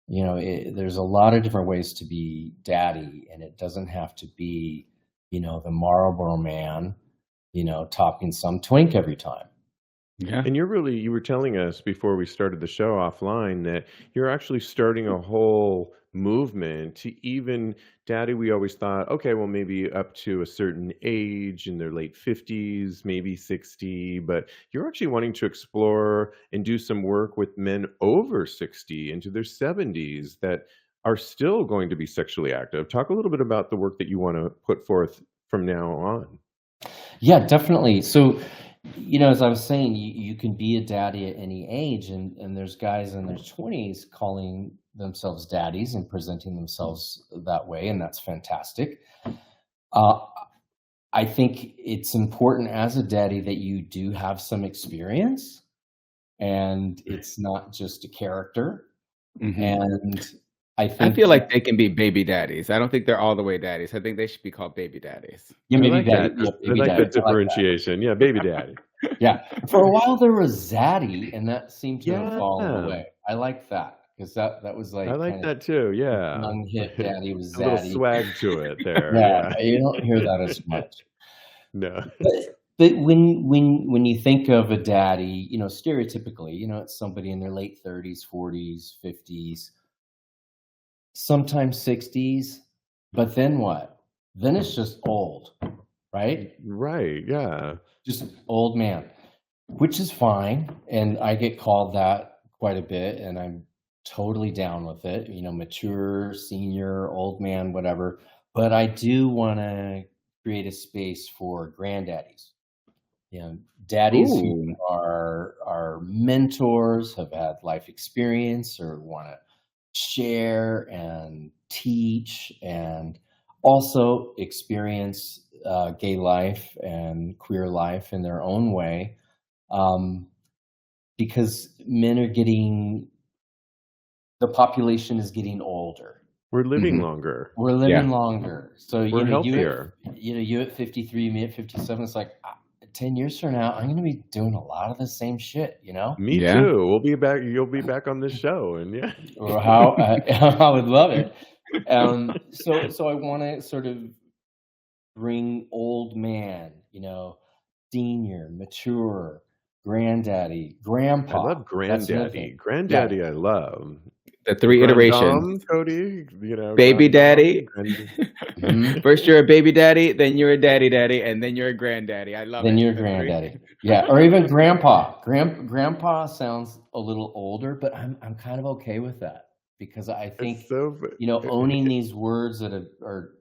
C: You know, there's a lot of different ways to be daddy, and it doesn't have to be, you know, the Marlboro man, you know, topping some twink every time.
B: Yeah.
A: And you were telling us before we started the show offline that you're actually starting a whole movement to even daddy. We always thought, okay, well, maybe up to a certain age in their late 50s, maybe 60, but you're actually wanting to explore and do some work with men over 60 into their 70s that are still going to be sexually active. Talk a little bit about the work that you want to put forth from now on.
C: Yeah, definitely. So, you know, as I was saying, you can be a daddy at any age, and there's guys in their 20s calling themselves daddies and presenting themselves that way, and that's fantastic. I think it's important as a daddy that you do have some experience, and it's not just a character.
B: Mhm.
C: And I
B: I
C: think
B: feel like they can be baby daddies. I don't think they're all the way daddies. I think they should be called baby daddies.
C: yeah,
A: I
C: maybe
A: like
C: daddy,
A: that.
C: yeah,
A: I
C: baby
A: like
C: daddy.
A: that differentiation. Yeah, baby daddy.
C: Yeah, for a while there was zaddy, and that seemed to have fallen
A: Yeah,
C: away. I like that because that was
A: I
C: like
A: like
C: kind of
A: that too. Yeah.
C: young hip daddy was
A: A little
C: zaddy.
A: swag to it there.
C: Yeah,
A: Yeah.
C: you don't hear that as much.
A: No.
C: But when you think of a daddy, you know, stereotypically, you know, it's somebody in their late 30s, 40s, 50s, sometimes 60s. But then what? Then it's just old, right?
A: Right. Yeah.
C: Just old man, which is fine. And I get called that quite a bit, and I'm totally down with it. You know, mature, senior, old man, whatever. But I do want to create a space for granddaddies. You know, daddies who
B: Ooh.
C: are mentors, have had life experience, or want to share and teach, and also experience gay life and queer life in their own way. Um, because men are the population is getting older.
A: We're living
B: Mhm.
A: longer.
C: We're
B: Yeah.
C: living longer. So,
A: We're healthier.
C: you at 53, me at 57, it's like 10 years from now, I'm gonna be doing a lot of the same shit, you know?
A: Me
B: Yeah.
A: too. We'll be back. You'll be back on this show. And yeah.
C: Or how I would love it. So I want to sort of bring old man, you know, senior, mature, granddaddy,
A: I
C: grandpa.
A: love
C: That's another
A: granddaddy.
C: thing. Yeah.
A: Granddaddy, I love.
B: The 3 iterations.
A: Grandom, Cody, you know,
B: Baby
A: grandom,
B: daddy.
C: Mhm.
B: First you're a baby daddy, then you're a daddy daddy, and then you're a granddaddy. I love
C: Then
B: it.
C: you're
B: The 3.
C: granddaddy. Yeah, or even grandpa. Grandpa sounds a little older, but I'm kind of okay with that because I think,
A: It's so.
C: you know, owning these words that are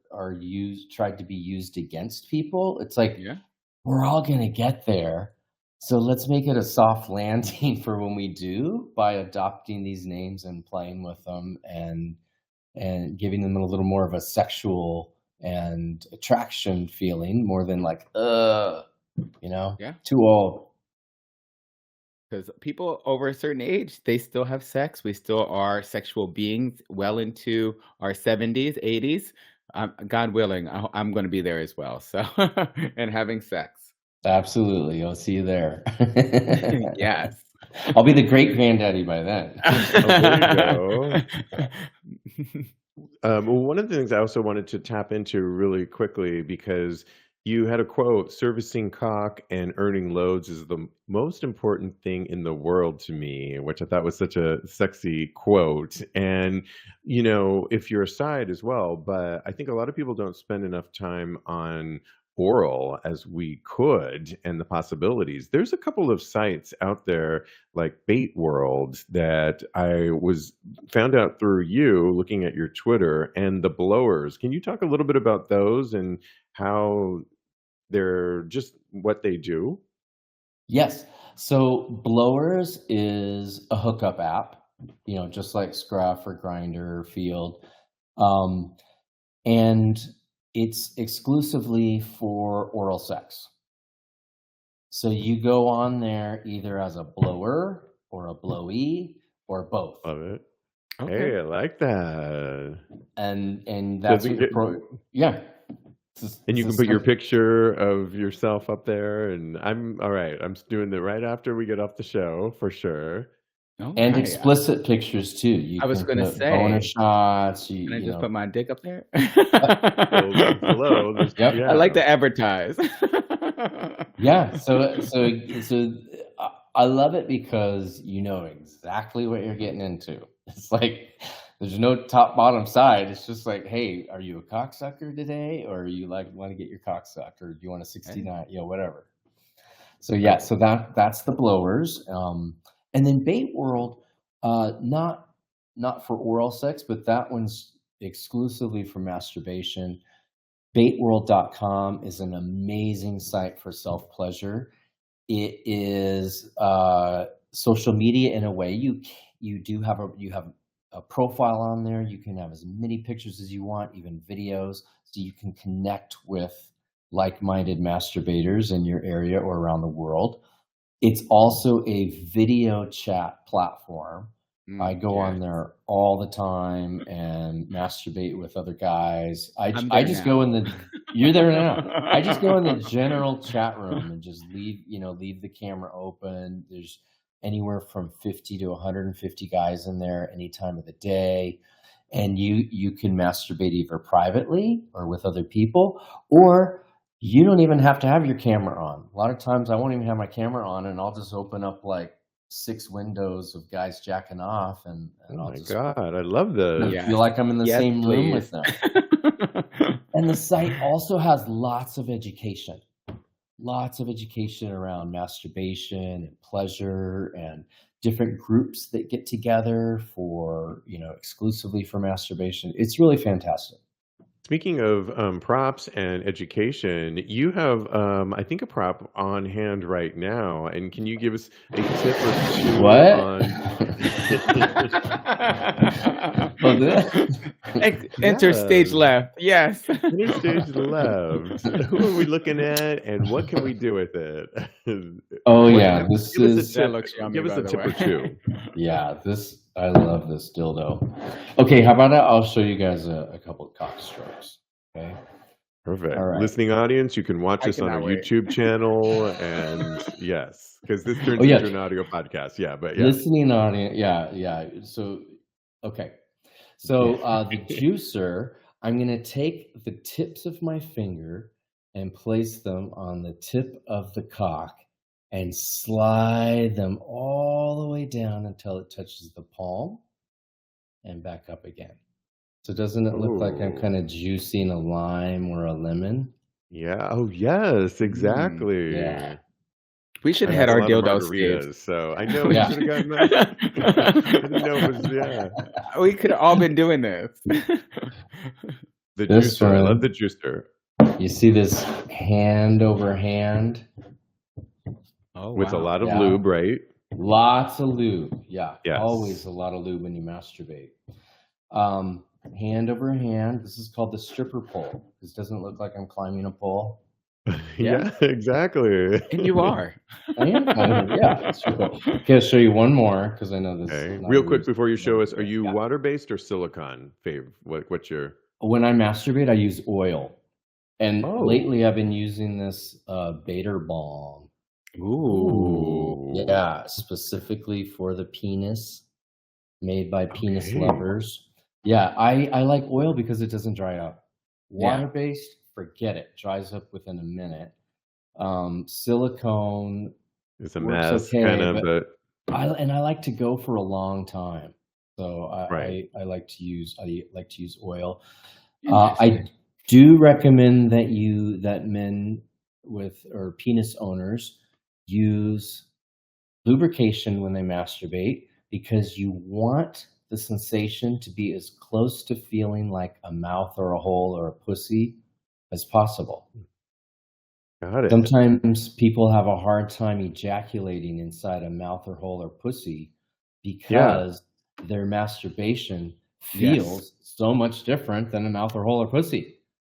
C: tried to be used against people, it's like
B: Yeah.
C: we're all gonna get there. So let's make it a soft landing for when we do by adopting these names and playing with them and giving them a little more of a sexual and attraction feeling more than like, you know,
B: Yeah.
C: too old.
B: Because people over a certain age, they still have sex. We still are sexual beings well into our 70s, 80s. God willing, I'm going to be there as well. So, and having sex.
C: Absolutely. I'll see you there.
B: Yes.
C: I'll be the great granddaddy by then.
A: Oh, there you go. Well, one of the things I also wanted to tap into really quickly because you had a quote, servicing cock and earning loads is the most important thing in the world to me, which I thought was such a sexy quote. And, you know, if you're a side as well, but I think a lot of people don't spend enough time on oral as we could and the possibilities. There's a couple of sites out there like Bateworld that I was found out through you looking at your Twitter and the blowers. Can you talk a little bit about those and how they're just what they do?
C: Yes. So Blowers is a hookup app, you know, just like Scruff or Grinder or Field. And it's exclusively for oral sex. So you go on there either as a blower or a blowee or both.
A: Love it.
B: Okay.
A: Hey, I like that.
C: and
A: Does
C: that's
A: it
C: what your
A: get
C: yeah.
A: and
C: It's
A: you
C: a
A: can put your
C: simple.
A: picture of yourself up there, and I'm all right. I'm doing it right after we get off the show for sure.
C: And
B: Okay.
C: explicit pictures too. You
B: I was
C: can
B: gonna
C: put boner
B: say,
C: shots.
B: can I
C: You
B: just
C: know.
B: put my dick up there?
A: Well, hello. There's
C: Yep.
B: I like
A: yeah.
B: to advertise.
C: Yeah. I love it because you know exactly what you're getting into. It's like there's no top bottom side. It's just like, hey, are you a cocksucker today, or you like want to get your cock sucked, or do you want a
B: Hey,
C: 69? Whatever. So yeah, so that's the blowers. And then Bait World, not for oral sex, but that one's exclusively for masturbation. Bateworld.com is an amazing site for self pleasure. It is social media in a way. You have a profile on there. You can have as many pictures as you want, even videos, so you can connect with like-minded masturbators in your area or around the world. It's also a video chat platform. I go
B: yes.
C: on there all the time and masturbate with other guys.
B: I'm
C: I
B: there
C: just
B: now.
C: go in the you're there now. I just go in the general chat room and just leave the camera open. There's anywhere from 50 to 150 guys in there any time of the day. And you can masturbate either privately or with other people, or you don't even have to have your camera on. A lot of times I won't even have my camera on, and I'll just open up like 6 windows of guys jacking off, and
A: Oh
C: I'll
A: my
C: just
A: God, I love this.
B: Yes.
C: feel like I'm in the
B: Yes,
C: same room with
B: please.
C: them. And the site also has lots of education around masturbation and pleasure, and different groups that get together for, exclusively for masturbation. It's really fantastic.
A: Speaking of props and education, you have, I think, a prop on hand right now. And can you give us a tip or two
C: What?
A: on?
B: Enter stage
A: Yes.
B: left. Yes.
A: Enter stage left. Who are we looking at, and what can we do with it?
C: Oh
A: What?
C: yeah, this
A: Give us a
C: is
B: That
A: tip.
B: looks yummy,
A: Give us
B: by
A: a
B: the
A: tip or
B: way.
A: two.
C: yeah, I love this dildo. Okay, how about I'll show you guys a couple of cock strokes. Okay.
A: Perfect.
C: All right.
A: Listening audience, you can watch
B: I
A: us on our
B: cannot wait.
A: YouTube channel, and yes, because this turns
C: Oh yeah,
A: into an audio podcast. Yeah, but yeah.
C: listening audience. Yeah. So okay. So the juicer, I'm going to take the tips of my finger and place them on the tip of the cock and slide them all the way down until it touches the palm and back up again. So doesn't it look like I'm
A: Oh,
C: kind of juicing a lime or a lemon?
A: yeah. Oh, yes, exactly.
C: Yeah.
B: We should
A: I've
B: had
A: had a
B: our
A: lot of
B: dildo saved.
A: margaritas, so I know we
C: Yeah.
A: should have gotten that. I didn't know it was, yeah.
B: We could have all been doing this.
A: The
C: This
A: juicer. I love
C: one,
A: the juicer.
C: you see this hand over hand?
B: Oh,
A: With a
B: wow.
A: lot of
C: Yeah.
A: lube, right?
C: Lots of lube. Yeah.
A: Yes.
C: Always a lot of lube when you masturbate. Hand over hand. This is called the stripper pole. This doesn't look like I'm climbing a pole.
A: Yeah, exactly.
B: And you are.
C: I am kind of, yeah. It's super cool. Okay, I'll show you one more because I know this.
A: Okay.
C: is not
A: Real
C: a
A: quick
C: use-
A: before you show us, are you
C: Yeah.
A: water-based or silicone, Fave? What's your...
C: When I masturbate, I use oil. And
A: Oh.
C: lately I've been using this Bader balm.
B: Ooh.
C: Yeah, specifically for the penis, made by penis
A: Okay.
C: lovers. Yeah, I like oil because it doesn't dry out.
B: Yeah.
C: Water-based, forget it. Dries up within a minute. Silicone
A: It's a
C: works
A: mess,
C: okay,
A: kind of, but
C: I like to go for a long time. So
A: right.
C: I like to use oil.
B: Interesting.
C: I do recommend that men or penis owners use lubrication when they masturbate, because you want the sensation to be as close to feeling like a mouth or a hole or a pussy as possible.
A: Got it.
C: Sometimes people have a hard time ejaculating inside a mouth or hole or pussy because their masturbation feels so much different than a mouth or hole or pussy.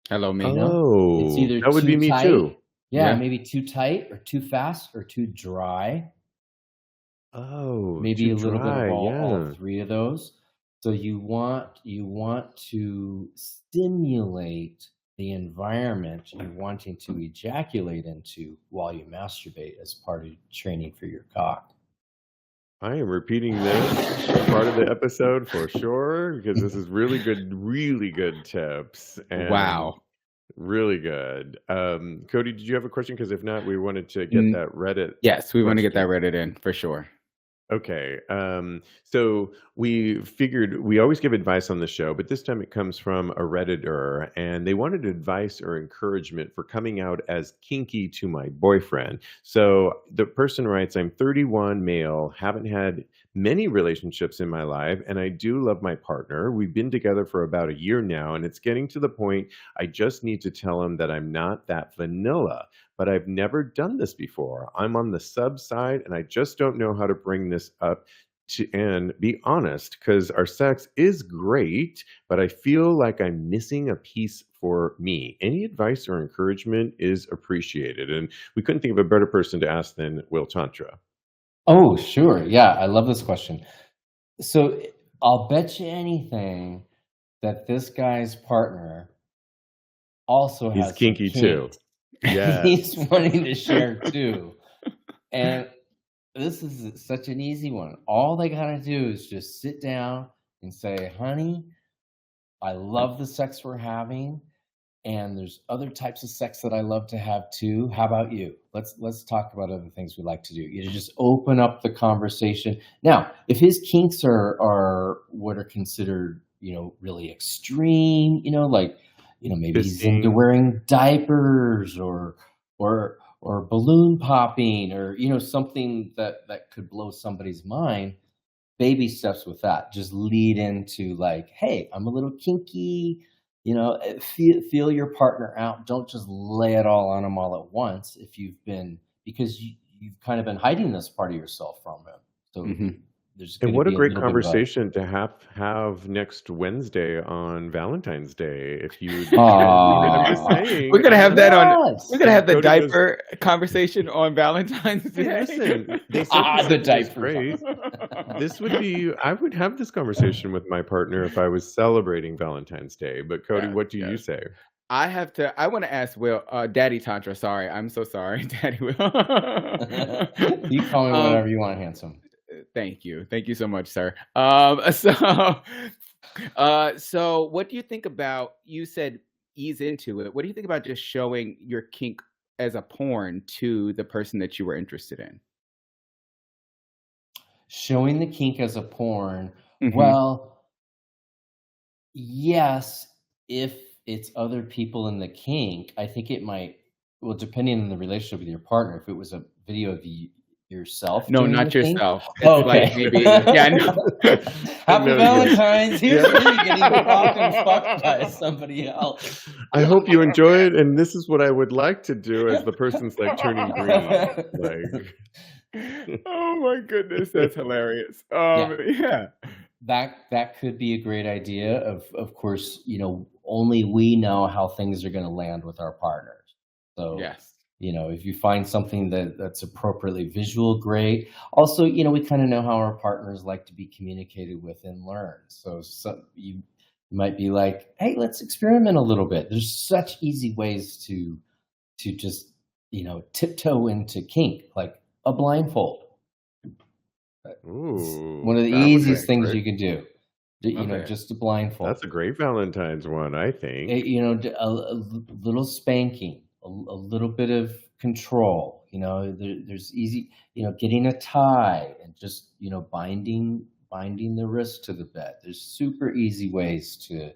B: Hello, me.
C: You know?
A: Oh,
C: It's either
A: that would be
C: too
A: me
C: tight.
A: too.
C: Yeah,
B: Yeah.
C: maybe too tight or too fast or too dry.
A: Oh,
C: Maybe
A: too
C: a little bit
A: dry,
C: of all
A: yeah.
C: 3 of those. So you want to stimulate the environment you're wanting to ejaculate into while you masturbate as part of training for your cock.
A: I am repeating this as part of the episode for sure because this is really good tips and
B: Wow.
A: really good. Kodi, did you have a question? Because if not, we wanted to get
B: Mm,
A: that Reddit
B: Yes, we want to get that
A: question.
B: Reddit in for sure.
A: Okay. So we figured we always give advice on the show, but this time it comes from a Redditor, and they wanted advice or encouragement for coming out as kinky to my boyfriend. So the person writes, I'm 31, male, haven't had many relationships in my life, and I do love my partner. We've been together for about a year now, and it's getting to the point I just need to tell him that I'm not that vanilla, but I've never done this before. I'm on the sub side and I just don't know how to bring this up to and be honest because our sex is great, but I feel like I'm missing a piece for me. Any advice or encouragement is appreciated. And we couldn't think of a better person to ask than Will Tantra.
C: Oh, sure. Yeah, I love this question. So I'll bet you anything that this guy's partner also
A: He's
C: has some
A: kinky too.
C: kinks
A: Yes.
C: he's wanting to share too. And this is such an easy one. All they gotta do is just sit down and say, honey, I love the sex we're having, and there's other types of sex that I love to have too. How about you? Let's talk about other things we like to do. You just open up the conversation. Now, if his kinks are what are considered, really extreme, like, maybe he's into
A: Fisting.
C: wearing diapers or balloon popping or something that could blow somebody's mind. Baby steps with that. Just lead into like, hey, I'm a little kinky. Feel your partner out. Don't just lay it all on him all at once. If because you've kind of been hiding this part of yourself from him. So
B: Mhm.
C: there's
A: And
C: going to
A: what a
C: be a
A: great
C: little bit of a
A: conversation to have next Wednesday on Valentine's Day. If you, I'm just
C: Aw,
A: saying.
B: We're gonna have that on. We're
C: yes.
B: gonna have the
A: Cody goes,
B: diaper conversation on Valentine's
A: hey,
B: Day.
A: listen, they said
C: The
A: this is
C: diapers.
A: great. This would be, I would have this conversation with my partner if I was celebrating Valentine's Day. But Cody,
B: Yes,
A: what do you
B: yes.
A: say?
B: I want to ask Will, Daddy Tantra. Sorry, I'm so sorry, Daddy Will.
C: You call me
B: Um,
C: whatever you want, handsome.
B: Thank you so much, sir. So what do you think about? You said ease into it. What do you think about just showing your kink as a porn to the person that you were interested in?
C: Showing the kink as a porn.
B: Mhm.
C: Well, yes, if it's other people in the kink, I think it might, well, depending on the relationship with your partner, if it was a video of yourself
B: No,
C: doing the
B: not
C: kink.
B: yourself. It's
C: Oh,
B: like
C: okay.
B: maybe, yeah, no.
C: Happy
A: No,
C: Valentine's. Here's
A: yeah.
C: me getting fucked and fucked by somebody else.
A: I hope you enjoy it, and this is what I would like to do as the person's like turning green. Like,
B: Oh my goodness, that's hilarious.
C: Yeah.
B: Yeah.
C: That could be a great idea. Of course, only we know how things are going to land with our partners. So,
B: Yes.
C: if you find something that's appropriately visual, great. Also, we kind of know how our partners like to be communicated with and learned. So you might be like, hey, let's experiment a little bit. There's such easy ways to just, tiptoe into kink, like a blindfold.
A: ooh,
C: One of the
A: that would be
C: easiest things
A: great.
C: you can do.
B: Okay.
C: Just a blindfold.
A: That's a great Valentine's one, I think.
C: A little spanking, a little bit of control. There's easy, getting a tie and just binding the wrist to the bed. There's super easy ways to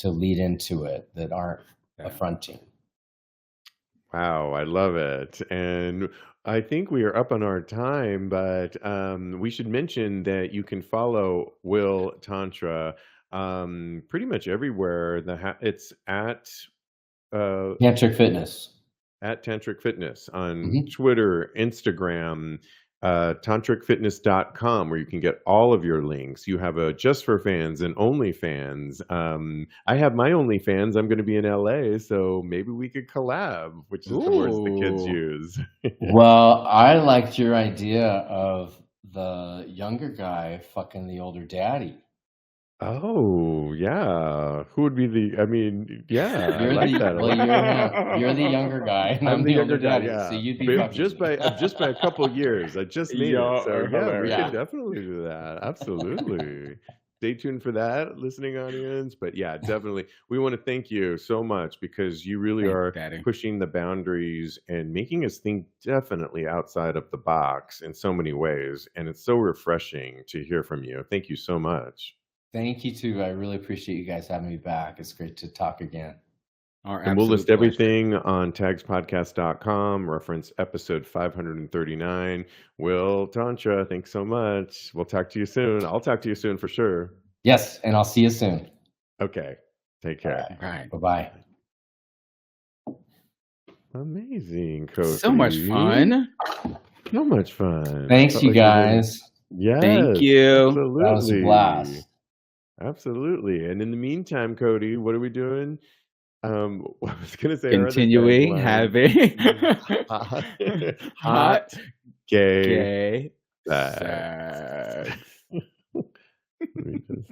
C: lead into it that aren't
B: Yeah.
C: affronting.
A: Wow, I love it. And I think we are up on our time, but we should mention that you can follow Will Tantra pretty much everywhere. It's
C: Tantric fitness.
A: at Tantric Fitness on
C: Mhm.
A: Twitter, Instagram, tantricfitness.com, where you can get all of your links. You have a Just for Fans and OnlyFans. I have my OnlyFans. I'm going to be in LA, so maybe we could collab, which is the words the kids
B: Ooh.
A: use.
C: Well, I liked your idea of the younger guy fucking the older daddy.
A: Oh, yeah. Who would be the I mean, yeah, I
C: You're
A: like
C: the
A: that. I
C: well,
A: like that.
C: you're the younger guy, and
A: I'm
C: I'm
A: the
C: the older
A: younger guy,
C: daddy, so
A: yeah.
C: you'd be
A: But
C: fucking me.
A: just by a couple of years. I just made it.
B: Y'all
A: So
B: are
A: yeah, we
B: hilarious.
A: can definitely do that. Absolutely. Stay tuned for that, listening audience. But yeah, definitely. We want to thank you so much because you really
B: Thanks,
A: are
B: Daddy.
A: pushing the boundaries and making us think definitely outside of the box in so many ways. And it's so refreshing to hear from you. Thank you so much.
C: Thank you too. I really appreciate you guys having me back. It's great to talk again.
B: Our
A: And we'll list
B: absolute pleasure.
A: everything on tagspodcast.com, reference episode 539. Will Tantra, thanks so much. We'll talk to you soon. I'll talk to you soon for sure.
C: Yes, and I'll see you soon.
A: Okay. Take care.
B: Right.
C: Bye-bye.
A: Amazing, Kodi.
B: So much fun.
A: So much fun.
C: Thanks,
A: Felt
C: you
A: like we really-
C: guys.
A: Yes.
B: Thank you.
A: Absolutely.
C: That was a blast.
A: Absolutely. And in the meantime, Kodi, what are we doing? I was gonna say our other
B: Continuing
A: tagline.
B: having
A: hot, gay,
B: gay
A: sex.
B: sex.
A: Let me just